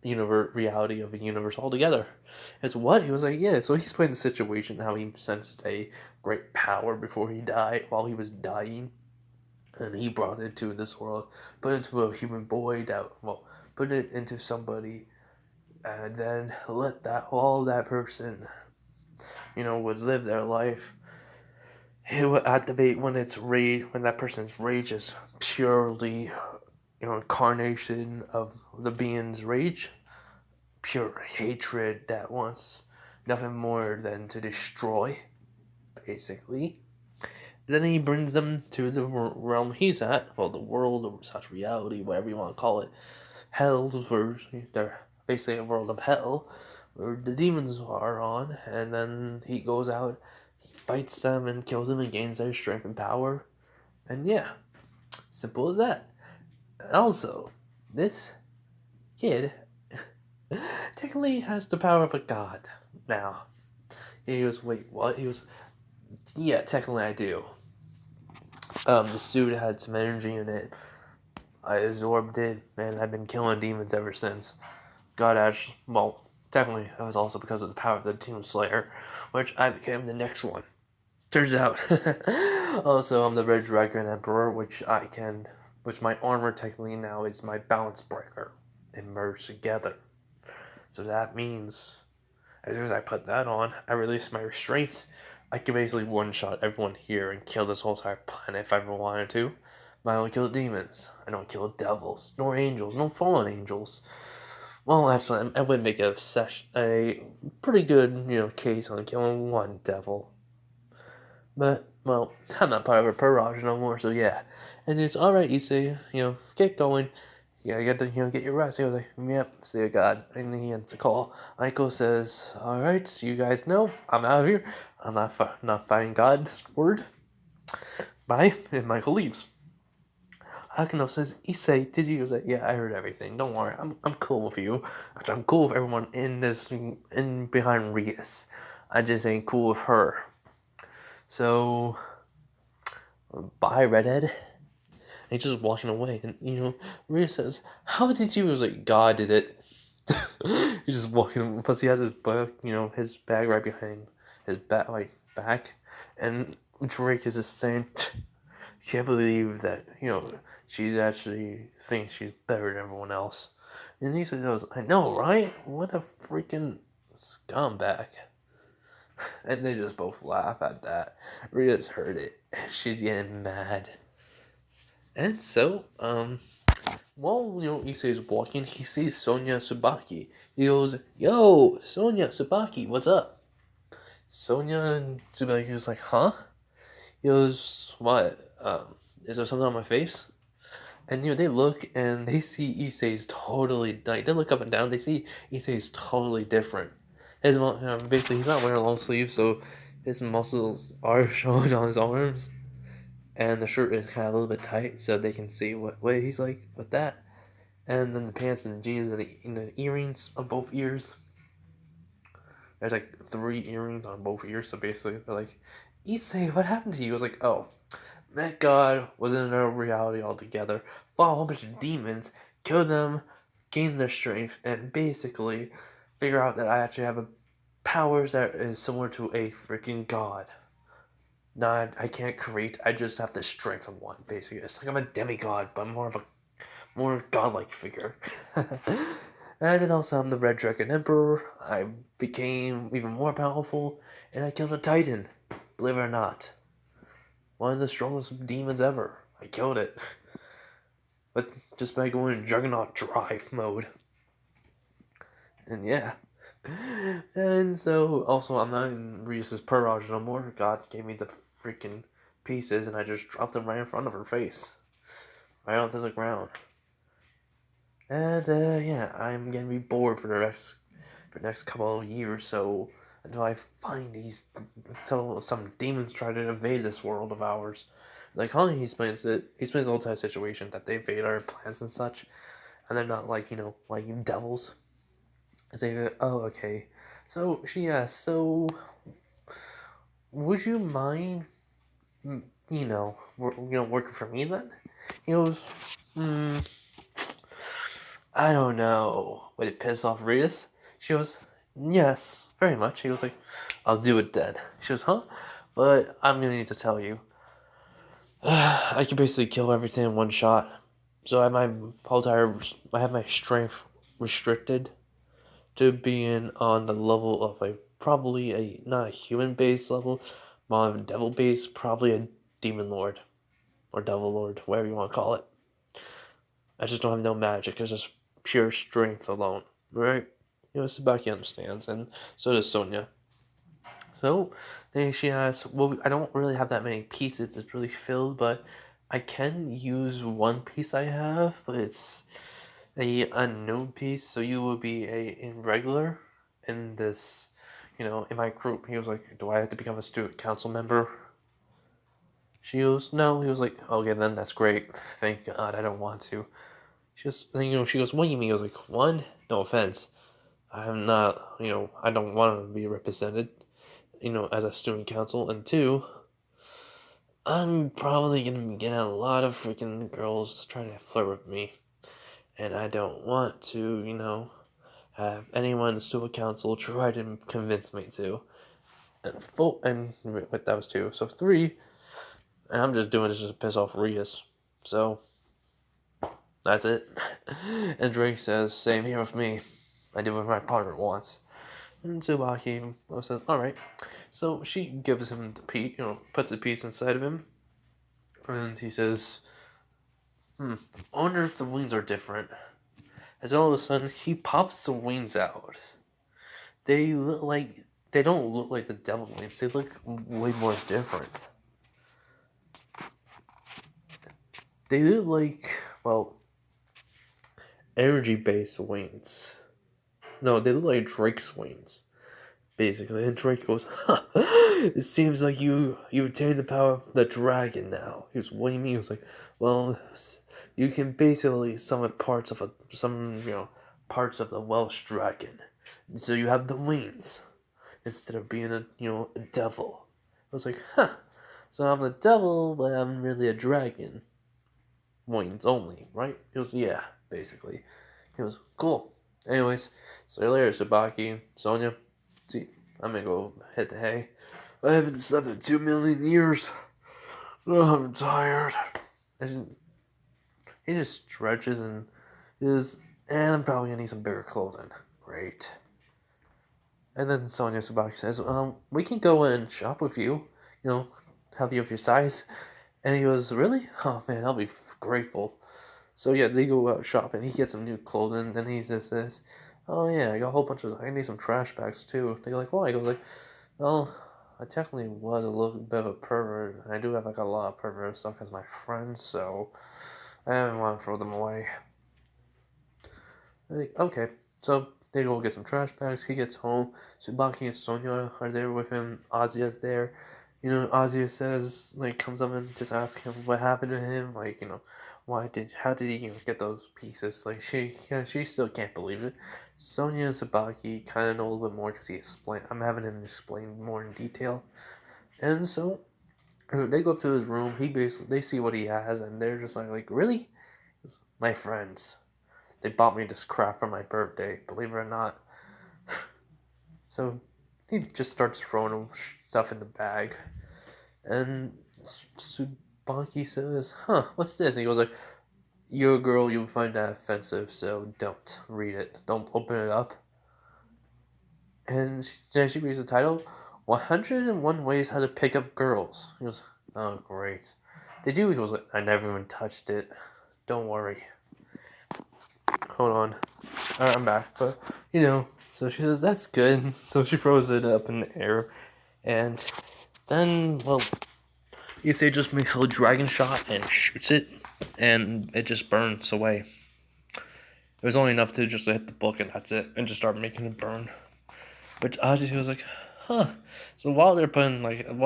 [SPEAKER 1] reality of a universe altogether." It's what? He was like, "Yeah." So he explained the situation, how he sensed a great power before he died, while he was dying. And he brought it to this world, put it into a human boy put it into somebody, and then let that person, would live their life. It would activate when that person's rage is purely, incarnation of the being's rage, pure hatred that wants nothing more than to destroy, basically. Then he brings them to the realm he's at, the world or such reality, whatever you want to call it. Hell's version, they're basically a world of hell, where the demons are on, and then he goes out, he fights them and kills them and gains their strength and power. And yeah, simple as that. Also, this kid technically has the power of a god now. He goes, wait, what? He was, yeah, technically I do. The suit had some energy in it. I absorbed it, and I've been killing demons ever since. God actually, well, technically, that was also because of the power of the Doom Slayer, which I became the next one. Turns out. Also, I'm the Red Dragon Emperor, which my armor technically now is my balance breaker and merged together. So that means, as soon as I put that on, I release my restraints. I can basically one-shot everyone here and kill this whole entire planet if I ever wanted to. But I don't kill demons. I don't kill devils, nor angels, no fallen angels. Well, actually, I would make a pretty good, case on killing one devil. But, well, I'm not part of a Purage no more, so yeah. And it's alright, you say, keep going. Yeah, you got to, get your rest. He was like, yep, see you, God. And he ends the call. Michael says, alright, so you guys know, I'm out of here. I'm not fighting God's word. Bye. And Michael leaves. Hakuno says, Issei, did you? He was like, yeah, I heard everything. Don't worry, I'm cool with you. I'm cool with everyone in behind Rias. I just ain't cool with her. So, bye, Redhead. And he's just walking away. And, Rhea says, how did you? He was like, God did it. He's just walking. Plus, he has his book, his bag right behind his back. And Drake is just saying, can't believe that, she actually thinks she's better than everyone else. And Lisa goes, I know, right? What a freaking scumbag. And they just both laugh at that. Rita's heard it. She's getting mad. And so, while, Issei's walking, he sees Sonya Tsubaki. He goes, yo, Sonya Tsubaki, what's up? Sonya and Tsubaki is like, huh? He goes, what? Is there something on my face? And they look and they see Issei's totally they look up and down. They see Issei's totally different. His basically he's not wearing long sleeves, so his muscles are showing on his arms, and the shirt is kind of a little bit tight, so they can see what way he's like with that. And then the pants and the jeans and the earrings on both ears. There's like 3 earrings on both ears, so basically they're like, Issei, what happened to you? I was like, oh. That god was in another reality altogether, fought a whole bunch of demons, killed them, gained their strength, and basically figure out that I actually have a powers that is similar to a freaking god. Not I can't create, I just have the strength of one, basically. It's like I'm a demigod, but I'm more godlike figure. And then also I'm the Red Dragon Emperor. I became even more powerful, and I killed a Titan, believe it or not. One of the strongest demons ever. I killed it. But just by going in Juggernaut Drive mode. And yeah. And so, also, I'm not in Reese's Purage no more. God gave me the freaking pieces, and I just dropped them right in front of her face. Right onto the ground. And, yeah, I'm gonna be bored for the next couple of years, so until I find until some demons try to invade this world of ours. Like how he explains it, he explains the whole entire situation that they invade our plants and such, and they're not like like devils. And so you go, oh okay, so she asks, so would you mind, working for me then? He goes, I don't know. Would it piss off Rias? She goes, yes, very much. He was like, I'll do it then. She goes, huh? But I'm gonna need to tell you. I can basically kill everything in one shot. So I have my strength restricted to being on the level of not a human base level, but on a devil base, probably a demon lord or devil lord, whatever you want to call it. I just don't have no magic. It's just pure strength alone, right? Sabaki understands, and so does Sonya. So then she asks, well, I don't really have that many pieces. It's really filled, but I can use one piece I have, but it's a unknown piece. So you will be a irregular in in my group. He was like, do I have to become a student council member? She goes, no. He was like, okay, then that's great. Thank God, I don't want to. She goes, what do you mean? He was like, one, no offense. I'm not, I don't want to be represented, as a student council. And two, I'm probably going to be getting a lot of freaking girls trying to flirt with me. And I don't want to, have anyone in the student council try to convince me to. And that was two. So three, and I'm just doing this just to piss off Rias. So that's it. And Drake says, same here with me. I did what my partner wants. And Tsubaki says, alright. So she gives him the piece, puts the piece inside of him. And he says, I wonder if the wings are different. As all of a sudden, he pops the wings out. They don't look like the devil wings. They look way more different. They look like, energy-based wings. No, they look like Drake's wings, basically. And Drake goes, it seems like you obtained the power of the dragon now. He goes, what do you mean? He was like, well, you can basically summon parts of parts of the Welsh dragon. So you have the wings instead of being a devil. I was like, so I'm a devil, but I'm really a dragon. Wings only, right? He goes, yeah, basically. He was cool. Anyways, so later, Sabaki, Sonya, see, I'm gonna go hit the hay. I haven't slept in 2 million years. Oh, I'm tired. He just stretches and I'm probably gonna need some bigger clothing. Great. And then Sonya Sabaki says, we can go and shop with you, have you of your size. And he goes, really? Oh man, I'll be grateful. So yeah, they go out shopping. He gets some new clothing. Then he just says, oh yeah, I got a whole bunch of, I need some trash bags too. They're like, why? He goes like, well, I technically was a little bit of a pervert. And I do have a lot of pervert stuff as my friends, so I didn't want to throw them away. Like, okay, so they go get some trash bags. He gets home. Tsubaki and Sonya are there with him. Azuya's there. Azuya says, comes up and just asks him what happened to him. How did he get those pieces? She still can't believe it. Sonya and Sabaki kind of know a little bit more because I'm having him explain more in detail. And so, they go up to his room. They see what he has, and they're just like, really? My friends. They bought me this crap for my birthday, believe it or not. So, he just starts throwing stuff in the bag. And Tsubaki says, what's this? And he goes like, you're a girl, you'll find that offensive, so don't read it. Don't open it up. And then she reads the title, 101 Ways How to Pick Up Girls. He goes, oh, great. Did you? He goes like, I never even touched it. Don't worry. Hold on. Alright, I'm back. But, so she says, that's good. So she throws it up in the air. And then, Issei just makes a dragon shot and shoots it. And it just burns away. It was only enough to just hit the book and that's it. And just start making it burn. Which Aji was like, So while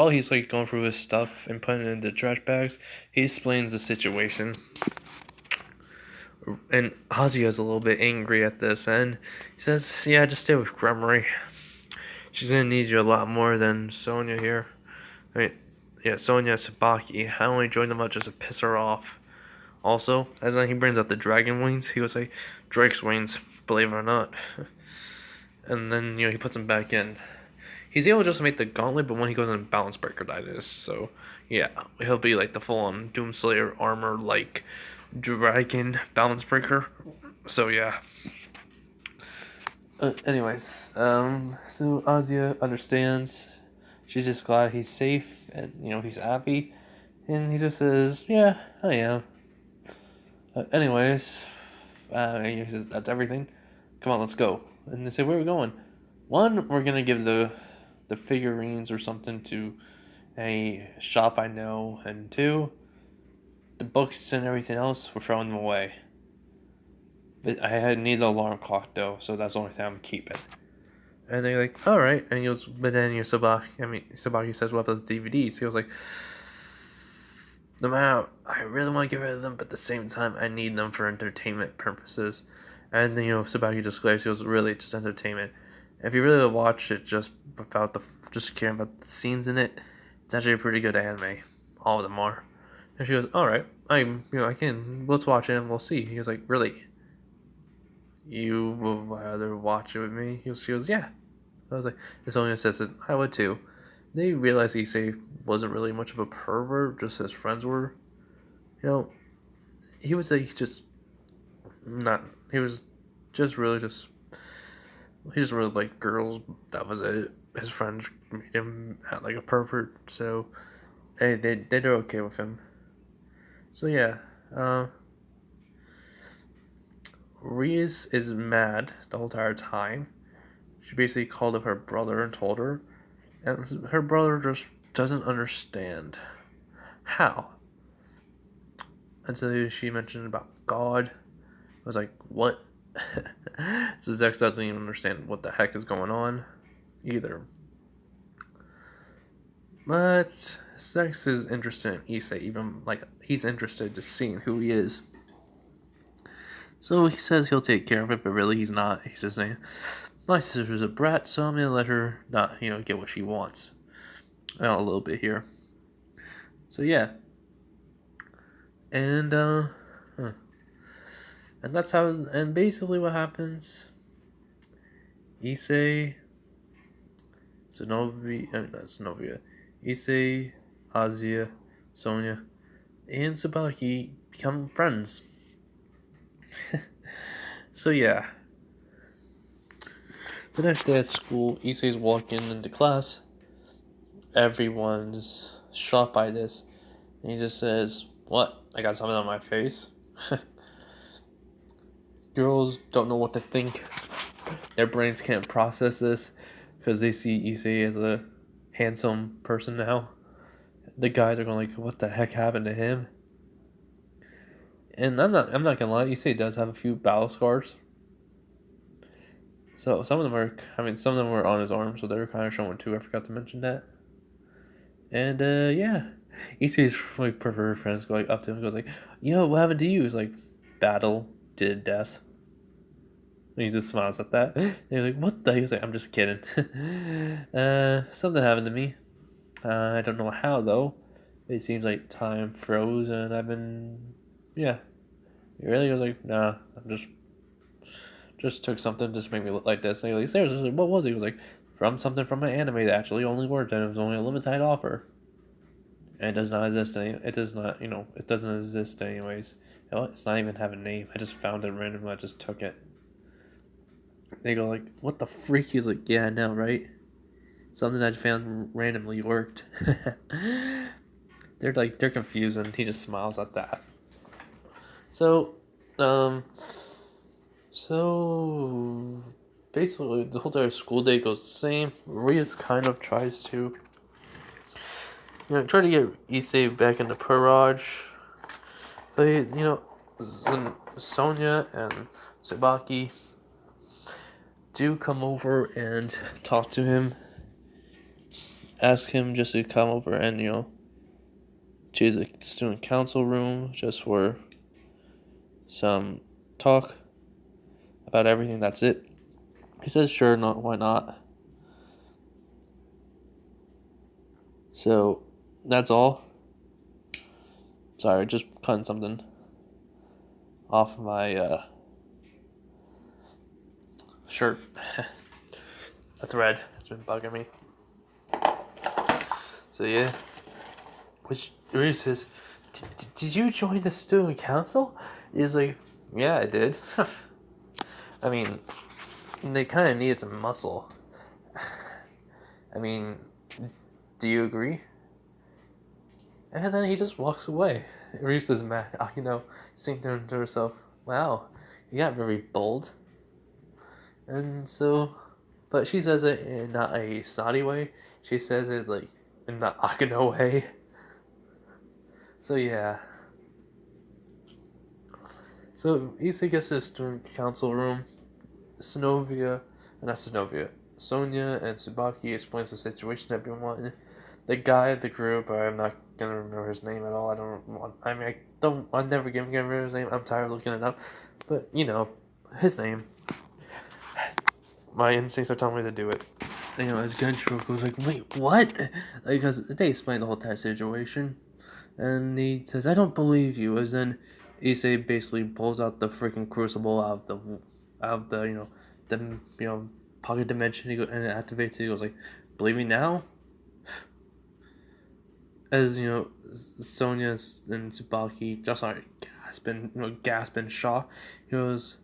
[SPEAKER 1] he's going through his stuff and putting it in the trash bags, he explains the situation. And Ozzy is a little bit angry at this, and he says, yeah, just stay with Gremory. She's gonna need you a lot more than Sonya here. Sonya Sabaki. I only joined them up just to piss her off. Also, as he brings out the dragon wings, he was like, Drake's wings, believe it or not. And then, he puts them back in. He's able just to make the gauntlet, but when he goes in balance breaker, that is. So, yeah, he'll be like the full-on Doomslayer armor, dragon balance breaker. So yeah. Anyways, so Azia understands. She's just glad he's safe and he's happy, and he just says, "Yeah, I am." Anyways, and he says, "That's everything. Come on, let's go." And they say, "Where are we going?" One, we're gonna give the figurines or something to a shop I know, and two, the books and everything else, we're throwing them away. But I need the alarm clock though, so that's the only thing I'm keeping. And they're like, alright. And he goes, but then Sabaki says, what about the DVDs? He was like, no matter, I really want to get rid of them, but at the same time, I need them for entertainment purposes. And then, Sabaki just glares, he goes, really, just entertainment. If you really watch it just without just caring about the scenes in it, it's actually a pretty good anime. All of them are. And she goes, alright, I can, let's watch it and we'll see. He was like, really? You would rather watch it with me? She goes, yeah. I was like, as Sonya says it, I would too. They realized Issei wasn't really much of a pervert, just his friends were. He was like just not. He was just really just. He just really liked girls. That was it. His friends made him act like a pervert, so they're okay with him. So yeah, Reese is mad the whole entire time. She basically called up her brother and told her, and her brother just doesn't understand how. Until she mentioned about God. I was like, what? So Zex doesn't even understand what the heck is going on either. But Zex is interested in Issei, even like he's interested to seeing who he is. So he says he'll take care of it, but really he's not. He's just saying, my sister's a brat, so I'm gonna let her not, get what she wants. A little bit here. So yeah. And and that's how, and basically what happens, Issei, Issei, Azia, Sonya, and Tsubaki become friends. So yeah. The next day at school, Issei's walking into class. Everyone's shocked by this. And he just says, what? I got something on my face? Girls don't know what to think. Their brains can't process this because they see Issei as a handsome person now. The guys are going like, what the heck happened to him? And I'm not gonna lie, Issei does have a few battle scars. So some of them were on his arm, so they were kind of showing too. I forgot to mention that. And yeah, Issei's like preferred friends go like up to him and goes like, what happened to you? He's like, battle did death. And he just smiles at that. And he's like, what the? He's like, I'm just kidding. Something happened to me. I don't know how though. It seems like time froze and I've been, yeah. He really was like, nah, I'm just took something just to make me look like this. And he was like, seriously, what was it? He was like, from something from my anime that actually only worked and it was only a limited offer. And it does not exist it doesn't exist anyways. It's not even have a name. I just found it randomly. I just took it. They go like, what the freak? He's like, yeah, I know, right? Something I found randomly worked. They're confused and he just smiles at that. So basically the whole entire school day goes the same. Rias kind of tries to try to get Issei back into Parage. But Sonya and Tsubaki do come over and talk to him. Ask him just to come over and to the student council room just for some talk about everything. That's it. He says sure, not why not. So that's all. Sorry, just cutting something off my shirt. A thread has been bugging me. So yeah. Which really says, did you join the student council? He's like, yeah, I did. I mean, they kind of needed some muscle. I mean, do you agree? And then he just walks away. Reese is mad. Thinking to herself, wow, you got very bold. And so, but she says it in not a snotty way. She says it like in the Akano way. So yeah. So Issei gets to the student council room. Sonya and Tsubaki explains the situation to everyone. the guy of the group, I'm not gonna remember his name at all. I don't want. I mean, I don't. I'm never gonna remember his name. I'm tired of looking it up. But his name. My instincts are telling me to do it. As Genshiro goes like, "Wait, what?" Because they explain the whole entire situation, and he says, "I don't believe you." As then Issei basically pulls out the freaking crucible out of the the pocket dimension. And it activates. He goes like, "Believe me now." As Sonya and Tsubaki just aren't gasping shock. He goes,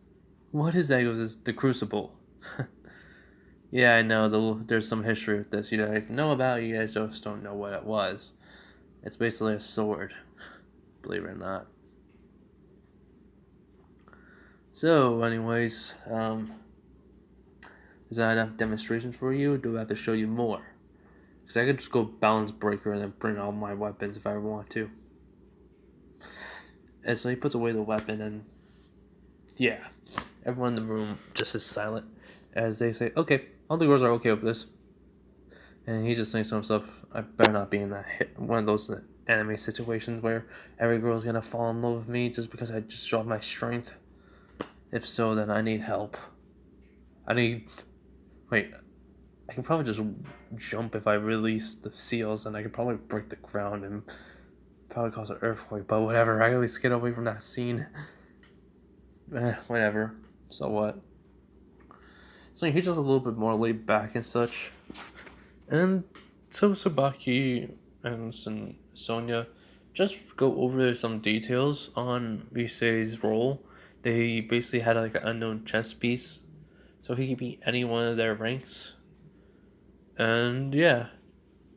[SPEAKER 1] "What is that?" He goes, "It's the crucible." Yeah, I know. There's some history with this. You guys know about it, you guys just don't know what it was. It's basically a sword, believe it or not. So, anyways, is that enough demonstrations for you? Or do I have to show you more? Because I could just go balance breaker and then bring all my weapons if I ever want to. And so he puts away the weapon, and yeah, everyone in the room just is silent as they say, "Okay, all the girls are okay with this." And he just thinks to himself, "I better not be in one of those anime situations where every girl's gonna fall in love with me just because I just show off my strength. If so, then I need help. I need. Wait, I can probably just jump if I release the seals, and I could probably break the ground and probably cause an earthquake, but whatever. I at least get away from that scene. Whatever. So what? So he's just a little bit more laid back and such. And so Sabaki and Sonya just go over some details on Issei's role. They basically had like an unknown chess piece, so he could be any one of their ranks. And yeah,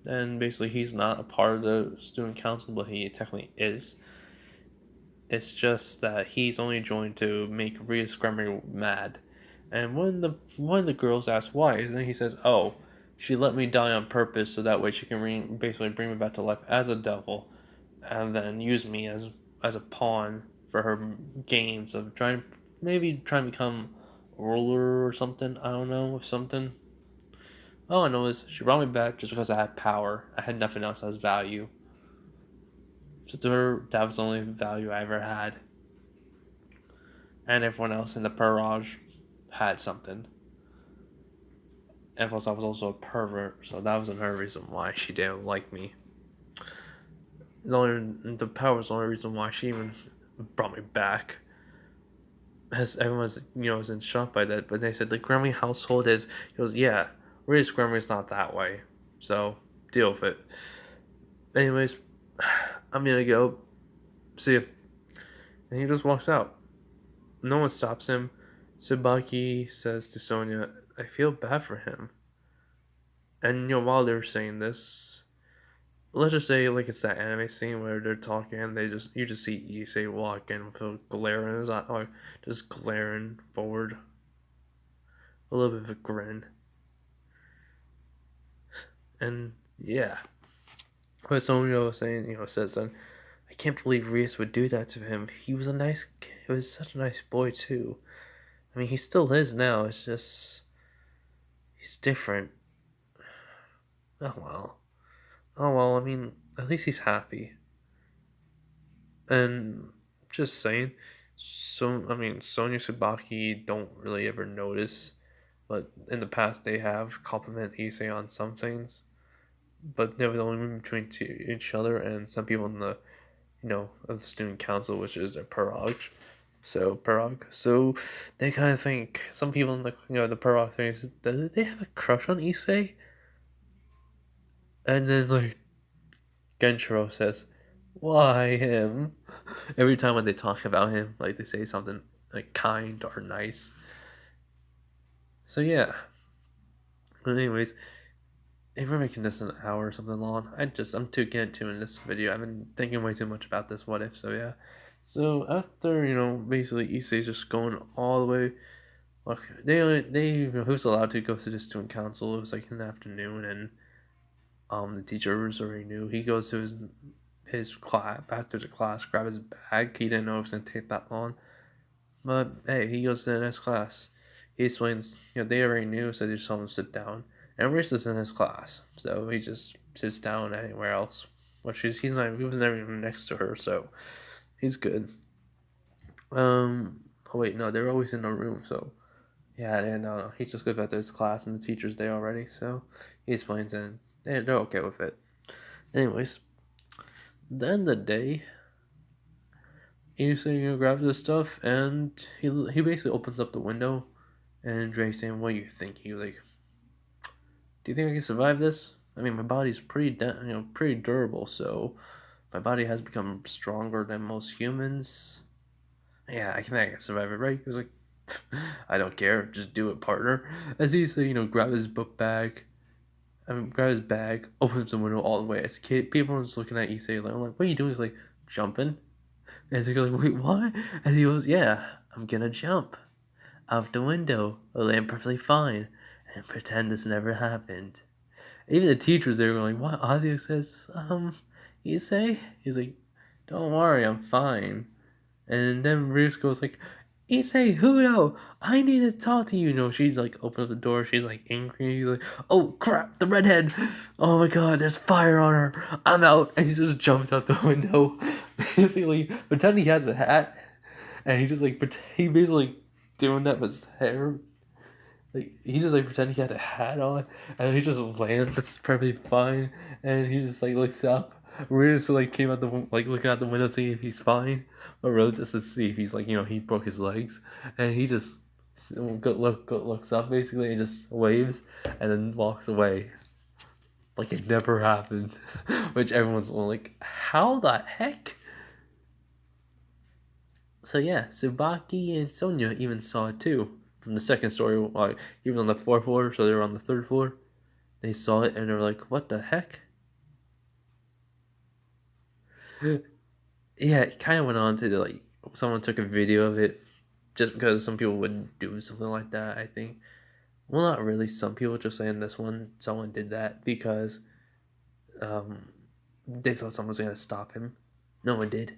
[SPEAKER 1] and basically he's not a part of the student council, but he technically is. It's just that he's only joined to make Rhea Scrummy mad. And one of the girls asks why, and then he says, "Oh, she let me die on purpose so that way she can basically bring me back to life as a devil, and then use me as a pawn for her games of trying to become a ruler or something. I don't know, or something. All I know is she brought me back just because I had power. I had nothing else as value. So to her, that was the only value I ever had. And everyone else in the Parage had something. And plus, I was also a pervert, so that wasn't her reason why she didn't like me. The power was the only reason why she even brought me back. As everyone's was in shock by that, but they said the Grammy household is. He goes, "Yeah, really, Grammy's not that way, so deal with it." Anyways, I'm gonna go. See ya. And he just walks out. No one stops him. Tsubaki says to Sonya, "I feel bad for him." And while they're saying this, let's just say like it's that anime scene where they're talking and you just see Issei walk in with a glare in his eye, or just glaring forward, a little bit of a grin. And yeah, but Sonya was saying, says that I can't believe Rias would do that to him. He was such a nice boy too. I mean, he still is now. It's just he's different. Oh well. Oh well. I mean, at least he's happy. And just saying. So I mean, Sonya Tsubaki don't really ever notice, but in the past they have compliment Issei on some things, but they were only between each other and some people in the of the student council, which is their Parag. So they kind of think some people in the Parag things, do they have a crush on Issei? And then like Genshiro says, "Why him?" Every time when they talk about him, like they say something like kind or nice. So yeah. But anyways, if we're making this an hour or something long, I'm too getting to in this video. I've been thinking way too much about this what if. So yeah. So after basically Issei's just going all the way. Look, who's allowed to go to the student council. It was like in the afternoon, and the teachers already knew. He goes to his class, back to the class, grab his bag. He didn't know it was gonna take that long, but hey, he goes to the next class. He explains, they already knew, so they just told him to sit down. And Risa's in his class, so he just sits down anywhere else. Well, he was never even next to her, so he's good. Oh wait, no, they're always in a room, so yeah, no, he just goes back to his class, and the teacher's there already, so he explains, and they're okay with it. Anyways, then the day, he's grabs his stuff, and he basically opens up the window, and Drake's saying, "What do you think?" He's like, "Do you think I can survive this? I mean, my body's pretty durable, so my body has become stronger than most humans. Yeah, I think I can survive it, right?" He's like, "I don't care, just do it, partner." As he's grab his book bag. Grab his bag, opens the window all the way. As people are just looking at Issei, like, I'm like, "What are you doing?" He's like, "Jumping." And they go like, "Wait, what?" And he goes, "Yeah, I'm gonna jump out the window, land perfectly fine, and pretend this never happened." Even the teachers there were like, "What?" Ozzy says, Issei? He's like, "Don't worry, I'm fine." And then Reese goes like, "Issei, Hudo, I need to talk to you." She's like, open up the door. She's like angry. He's like, "Oh crap, the redhead! Oh my god, there's fire on her. I'm out." And he just jumps out the window, basically pretend he has a hat, and he just like he basically doing that with his hair. Like he just like pretend he had a hat on, and he just lands. That's perfectly fine, and he just like looks up. Reese like came out the looking out the window, see if he's fine, but really just to see if he's like he broke his legs, and he just looks up basically and just waves, and then walks away like it never happened, which everyone's like, how the heck? So yeah, Tsubaki and Sonia even saw it too from the second story. Like he was on the fourth floor, so they were on the third floor. They saw it and they were like, "What the heck?" Yeah, it kind of went on to like someone took a video of it, just because some people would do something like that. I think. Well, not really. Some people just saying this one, someone did that because um, they thought someone was gonna stop him. No one did.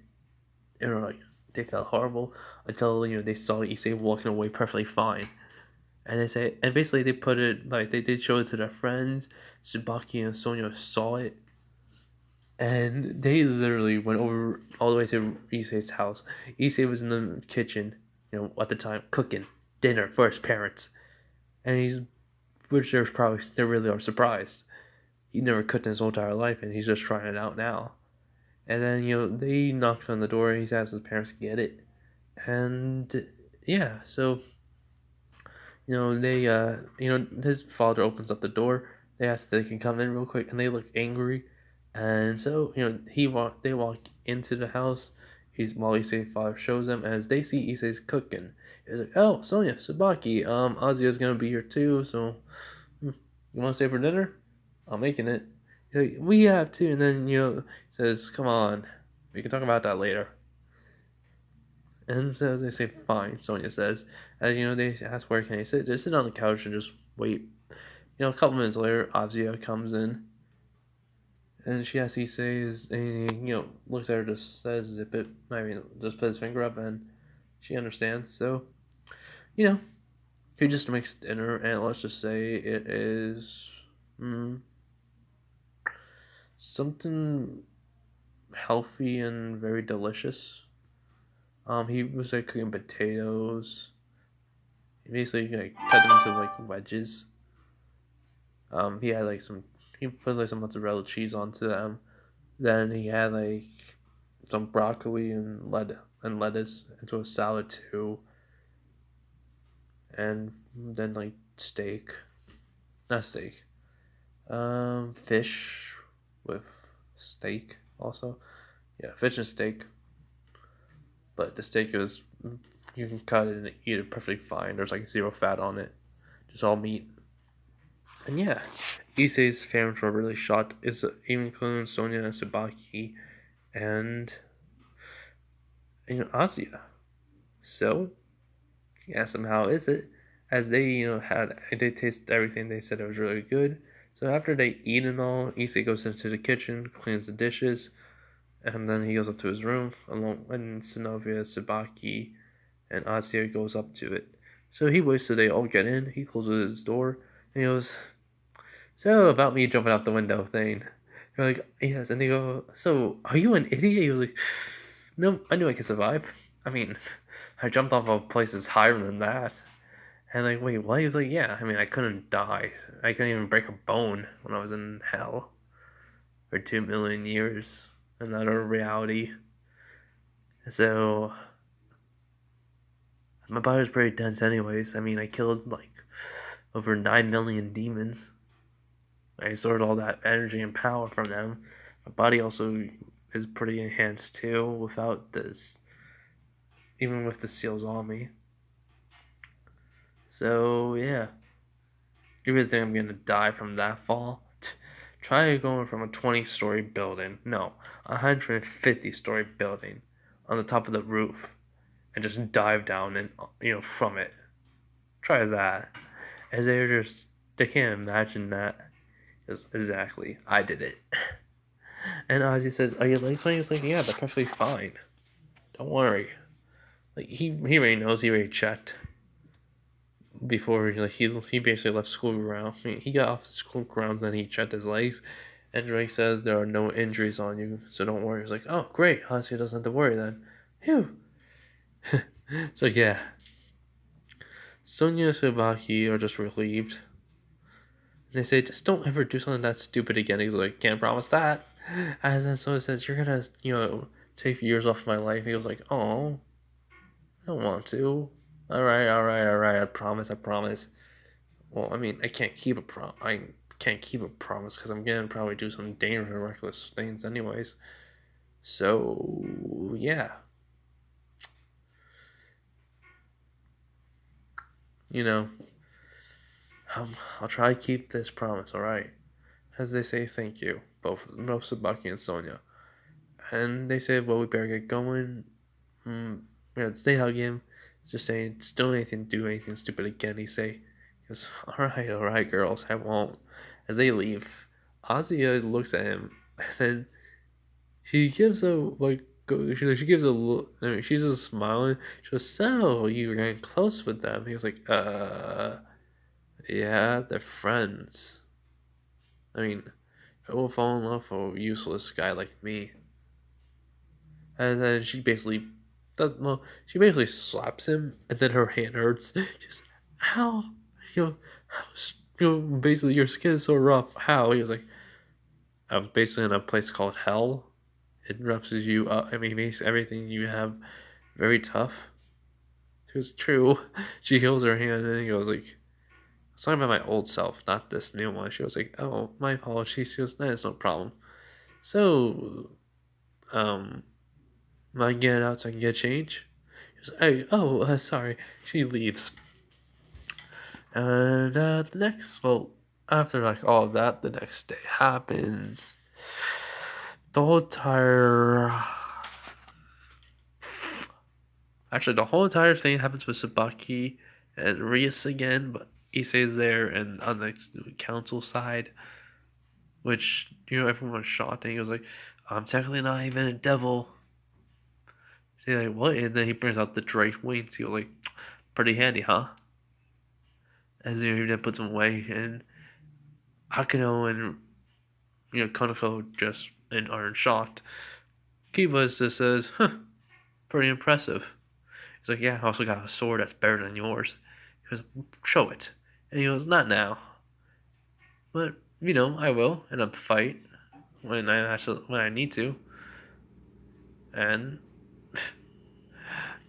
[SPEAKER 1] And like they felt horrible until they saw Issei walking away perfectly fine. And they say, and basically they put it like they did show it to their friends. Tsubaki and Sonia saw it, and they literally went over all the way to Issei's house. Issei was in the kitchen, at the time cooking dinner for his parents, and which they really are surprised. He never cooked in his whole entire life, and he's just trying it out now. And then they knock on the door. He's asked his parents to get it, and yeah, so they his father opens up the door. They ask if they can come in real quick, and they look angry. And so they walk into the house. While Issei's father shows them as they see Issei's cooking. He's like, "Oh, Sonia, Sabaki, Azio's gonna be here too, so you want to stay for dinner? I'm making it." He's like, "We have to," and then says, "Come on, we can talk about that later." And so they say, "Fine," Sonia says. As they ask where can they sit. Just sit on the couch and just wait. A couple minutes later, Abzia comes in. And she asks Issei, and he, looks at her, just says, "Zip it." I mean, just put his finger up, and she understands. So, you know, he just makes dinner, and let's just say it is something healthy and very delicious. He was like cooking potatoes. He basically cut them into like wedges. He had like he put like some mozzarella cheese onto them. Then he had like some broccoli and lettuce into a salad too. And then like steak, not steak, fish with steak also. Yeah, fish and steak. But the steak is you can cut it and eat it perfectly fine. There's like zero fat on it, just all meat. And yeah, Issei's parents were really shocked. It's even including Sonia and Sabaki and Asia. So he asked them how is it, as they they tasted everything. They said it was really good. So after they eat and all, Issei goes into the kitchen, cleans the dishes, and then he goes up to his room along and Sinovia, Sabaki, and Asia goes up to it. So he waits till they all get in. He closes his door and he goes, So about me jumping out the window thing. You're like, yes, and they go, so are you an idiot? He was like, no, I knew I could survive. I mean, I jumped off of places higher than that. And like, wait, what? He was like, yeah, I mean, I couldn't die. I couldn't even break a bone when I was in hell for 2 million years in another reality. So my body was pretty dense, anyways. I mean, I killed like over 9 million demons. I absorbed all that energy and power from them. My body also is pretty enhanced too, without this, even with the seals on me. So yeah, you really think I'm gonna die from that fall? Try going from a 20-story building, no, 150-story building, on the top of the roof, and just dive down and from it. Try that. As they can't imagine that. Exactly, I did it. And Ozzy says, "Are your legs fine?" He's like, "Yeah, they're perfectly fine. Don't worry." Like he already knows. He already checked before. Like he basically left school ground. I mean, he got off the school grounds, then he checked his legs. And Drake says there are no injuries on you, so don't worry. He's like, "Oh, great. Ozzy doesn't have to worry then." Phew. So yeah, Sonya and Subaki are just relieved. They say, just don't ever do something that stupid again. He's like, can't promise that. As then Sonya says, you're gonna, take years off my life. He was like, oh, I don't want to. All right. I promise. Well, I mean, I can't keep a promise because I'm gonna probably do some dangerous, reckless things, anyways. So yeah, you know, I'll try to keep this promise. All right. As they say, thank you, both Sabaki and Sonya. And they say, well, we better get going. They hug him, just saying, just don't anything, do anything stupid again. He goes, all right, girls, I won't. As they leave, Ozzy looks at him, and then she gives a like, she gives a look. I mean, she's just smiling. She goes, so you were getting close with them? He was like, yeah, they're friends. I mean, I will fall in love with a useless guy like me. And then she basically slaps him, and then her hand hurts. She's, how, how, basically your skin is so rough. How? He was like, I was basically in a place called hell. It roughs you up. I mean, makes everything you have very tough. It was true. She heals her hand, and he goes like, I was talking about my old self, not this new one. She was like, oh, my apologies. She goes, that is no problem. So, am I getting out so I can get change? He goes, hey, sorry. She leaves. And after like all of that, the next day happens. The whole entire thing happens with Sabaki and Rias again, but Issei's there and on the council side, which everyone was shocked. And he was like, "I'm technically not even a devil." He's like, "What?" And then he brings out the Drake wings. He was like, "Pretty handy, huh?" As he then puts them away, and Akino and Konako just aren't shocked. Kiva just says, "Huh, pretty impressive." He's like, "Yeah, I also got a sword that's better than yours." He goes, "Show it." And he goes, "Not now, but I will in a fight when I need to." And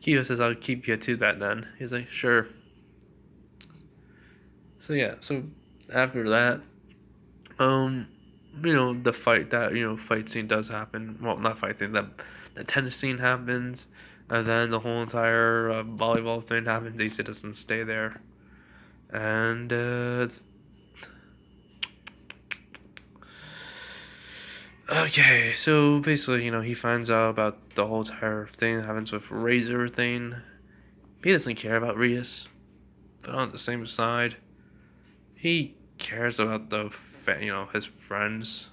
[SPEAKER 1] Kiva says, "I'll keep you to that then." He's like, "Sure." So yeah, so after that, the fight scene does happen. Well, not fight scene. The tennis scene happens, and then the whole entire volleyball thing happens. Issa doesn't stay there, and okay, so basically, he finds out about the whole entire thing that happens with Razor thing. He doesn't care about Rias, but on the same side, he cares about his friends.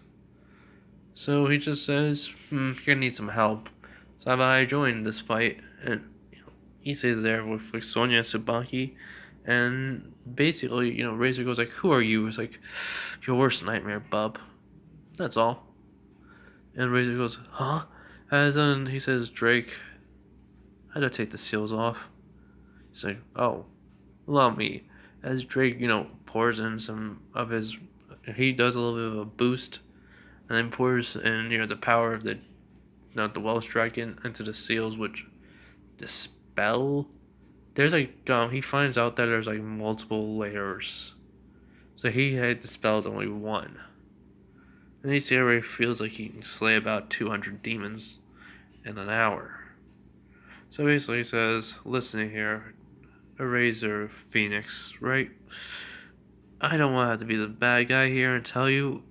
[SPEAKER 1] So he just says, you're gonna need some help. So I joined this fight, and he stays there with like Sonya and Tsubaki, And basically, Razor goes like, "Who are you?" It's like, "Your worst nightmare, bub." That's all. And Razor goes, "Huh?" And then he says, "Drake, I gotta take the seals off." He's like, "Oh, allow me." As Drake, pours in some of his, he does a little bit of a boost, and then pours in, the power of the Welsh Dragon into the seals, which dispel. There's like, he finds out that there's like multiple layers, so he had dispelled only one. And he already feels like he can slay about 200 demons in an hour. So basically, he says, "Listen here, Eraser Phoenix, right? I don't want to have to be the bad guy here and tell you,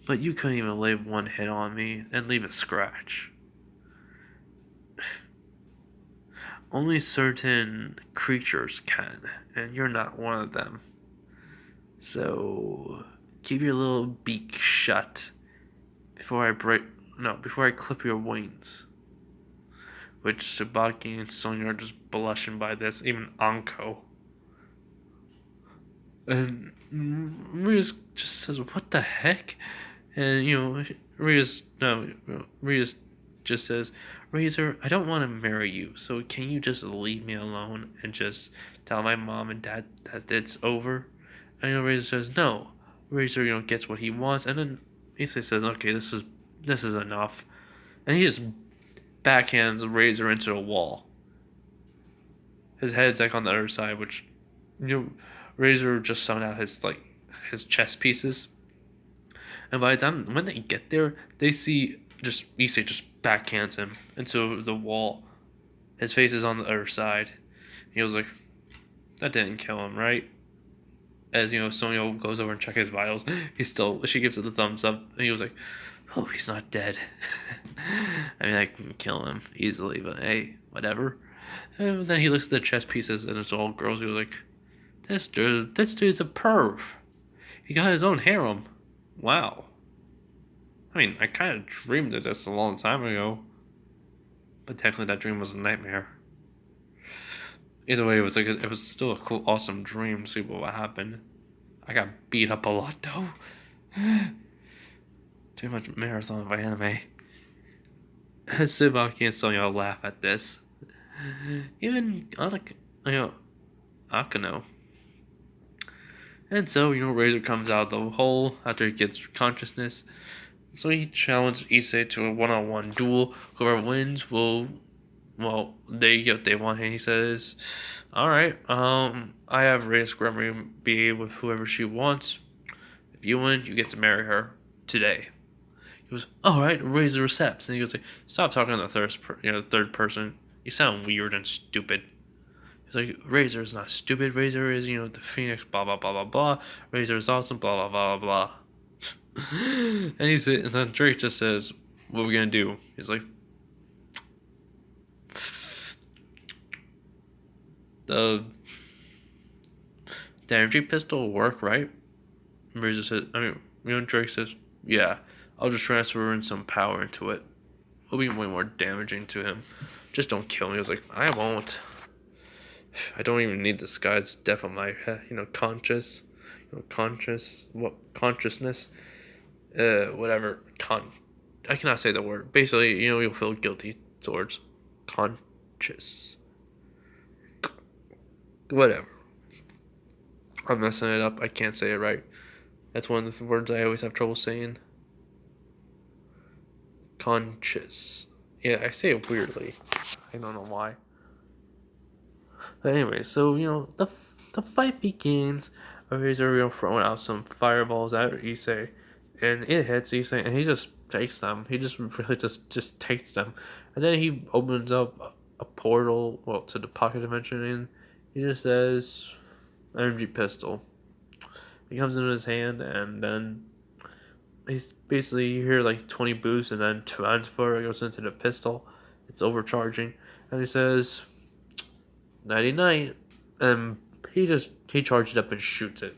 [SPEAKER 1] but you couldn't even lay one hit on me and leave a scratch. Only certain creatures can, and you're not one of them. So keep your little beak shut before I clip your wings." Which Tsubaki and Sonya are just blushing by this, even Anko. And Rias just says, "What the heck?" And Rias just says, "Razor, I don't want to marry you, so can you just leave me alone and just tell my mom and dad that it's over?" And Razor says, "No." Razor, gets what he wants, and then Issei says, "Okay, this is enough," and he just backhands Razor into the wall. His head's like on the other side, which Razor just summoned out his chess pieces. And by the time when they get there, they see just Issei just backhands him into the wall. His face is on the other side. He was like, "That didn't kill him, right?" As Sonya goes over and checks his vitals. She gives it the thumbs up, and he was like, "Oh, he's not dead." I mean, I can kill him easily, but hey, whatever. And then he looks at the chess pieces, and it's all girls. He was like, this dude's a perv. He got his own harem. Wow. I mean, I kind of dreamed of this a long time ago, but technically that dream was a nightmare. Either way, it was still a cool, awesome dream. See what happened. I got beat up a lot though. Too much marathon by anime. Tsubaki and Sonya laugh at this. Even Akano. And so, Razor comes out of the hole after he gets consciousness. So he challenged Issei to a one-on-one duel. Whoever wins they get what they want. And he says, "Alright, I have Reyes Gregory be with whoever she wants. If you win, you get to marry her today." He goes, "Alright," Razor accepts. And he goes, like, "Stop talking to the third person. You sound weird and stupid." He's like, "Razor is not stupid. Razor is, the Phoenix, blah, blah, blah, blah, blah. Razor is awesome, blah, blah, blah, blah." And then Drake just says, "What are we gonna do?" He's like, the energy pistol will work, right?" And Razor says, Drake says, "Yeah, I'll just transfer in some power into it. It'll be way more damaging to him. Just don't kill me." I was like, "I won't. I don't even need this guy's death on my head, consciousness, whatever, I cannot say the word. Basically, you'll feel guilty towards conscious, whatever. I'm messing it up, I can't say it right. That's one of the words I always have trouble saying. Conscious. Yeah, I say it weirdly. I don't know why. But anyway, so the fight begins. Razor throwing out some fireballs at Issei, and it hits Issei, and he just takes them. He just really just takes them, and then he opens up a portal, to the pocket dimension, and he just says, "Energy pistol." It comes into his hand, and then he's basically, you hear like 20 boosts, and then transfer. It goes into the pistol. It's overcharging, and he says, "Nighty night," and he charged it up and shoots it.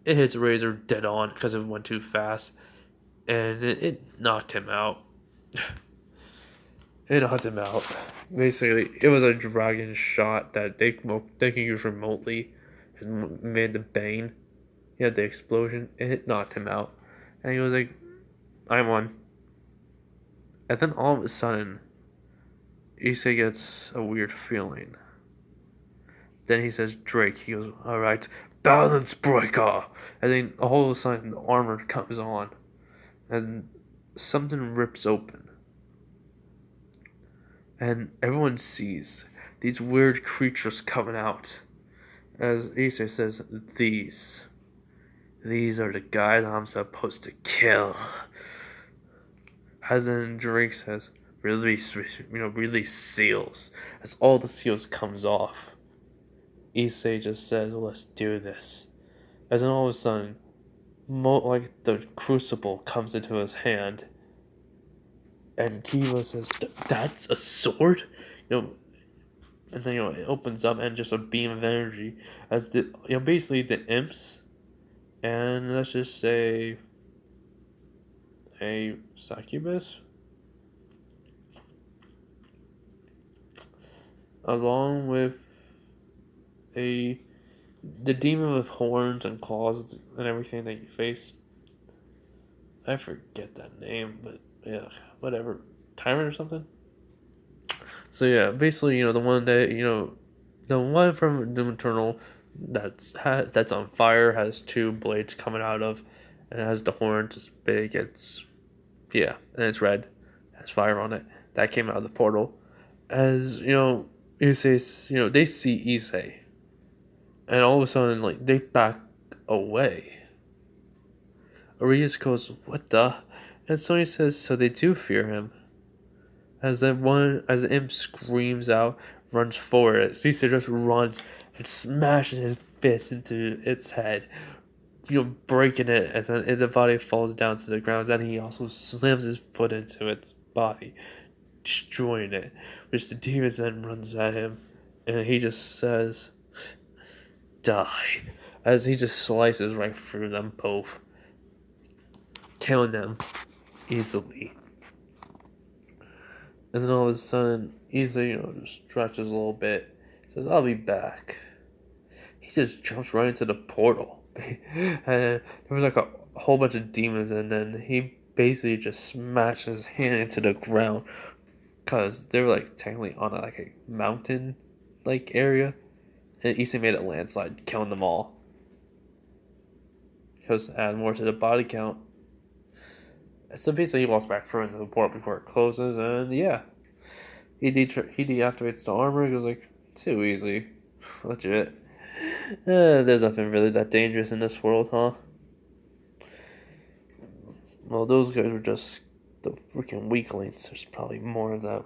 [SPEAKER 1] It hits Razor dead on because it went too fast, and it knocked him out. It hunts him out. Basically, it was a dragon shot that they can use remotely. And made the bane. He had the explosion. It knocked him out, and he was like, "I won." And then all of a sudden, Issei gets a weird feeling. Then he says, "Drake." He goes, "All right, balance breaker." And then all of a sudden, the armor comes on, and something rips open. And everyone sees these weird creatures coming out. As Issei says, these are the guys I'm supposed to kill. As then Drake says, release seals. As all the seals comes off, Issei just says, let's do this. As then all of a sudden, like the crucible comes into his hand, and Kiva says, "That's a sword," and then it opens up and just a beam of energy as basically the imps, and let's just say a succubus, along with the demon with horns and claws and everything that you face. I forget that name, but yeah, whatever, tyrant or something. So yeah, basically, the one that the one from Doom Eternal that's on fire has two blades coming out of, and it has the horns. It's big. And it's red. It has fire on it. That came out of the portal. As Issei, they see Issei, and all of a sudden, like they back away. Arias goes, "What the?" And Sony says, "So they do fear him." As the imp screams out, runs forward, Caesar just runs and smashes his fist into its head, breaking it, and then the body falls down to the ground. Then he also slams his foot into its body, destroying it, which the demon then runs at him, and he just says, "Die," as he just slices right through them both, killing them easily. And then all of a sudden, Issei, just stretches a little bit. Says, "I'll be back." He just jumps right into the portal. And there was like a whole bunch of demons, and then he basically just smashed his hand into the ground. Because they were like technically on a mountain like area. And Issei made a landslide, killing them all. Because add more to the body count. So basically, he walks back through into the port before it closes, and yeah, he deactivates the armor. He goes like, too easy, legit. There's nothing really that dangerous in this world, huh? Well, those guys were just the freaking weaklings. There's probably more of them.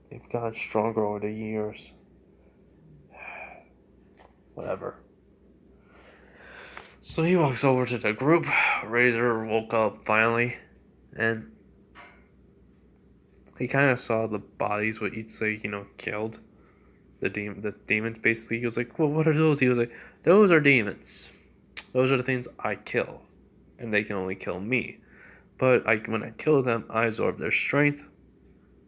[SPEAKER 1] They've gotten stronger over the years. Whatever. So he walks over to the group. Razor woke up finally. And he kind of saw the bodies what you'd say, killed. The demons, basically. He was like, well, what are those? He was like, those are demons. Those are the things I kill. And they can only kill me. But when I kill them, I absorb their strength.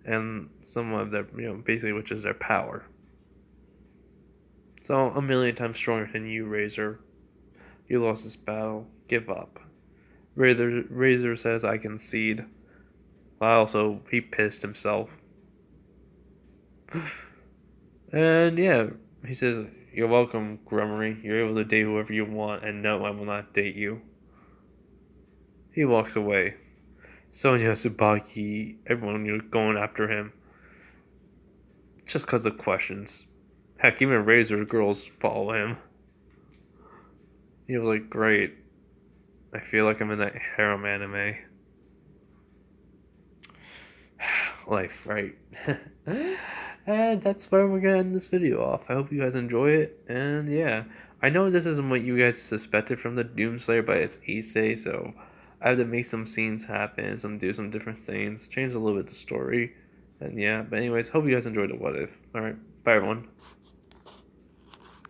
[SPEAKER 1] And some of their, basically, which is their power. So, 1,000,000 times stronger than you, Razor. You lost this battle. Give up. Razor says, I concede. Also, he pissed himself. And yeah, he says, you're welcome, Grummery. You're able to date whoever you want, and no, I will not date you. He walks away. Sonya, Tsubaki, everyone going after him. Just because of questions. Heck, even Razor girls follow him. He was like, great. I feel like I'm in that harem anime. Life, right? And that's where we're gonna end this video off. I hope you guys enjoy it, and yeah, I know this isn't what you guys suspected from the Doomslayer, but it's Issei, so I have to make some scenes happen, do some different things, change a little bit the story, and yeah. But anyways, hope you guys enjoyed the What If. All right, bye everyone.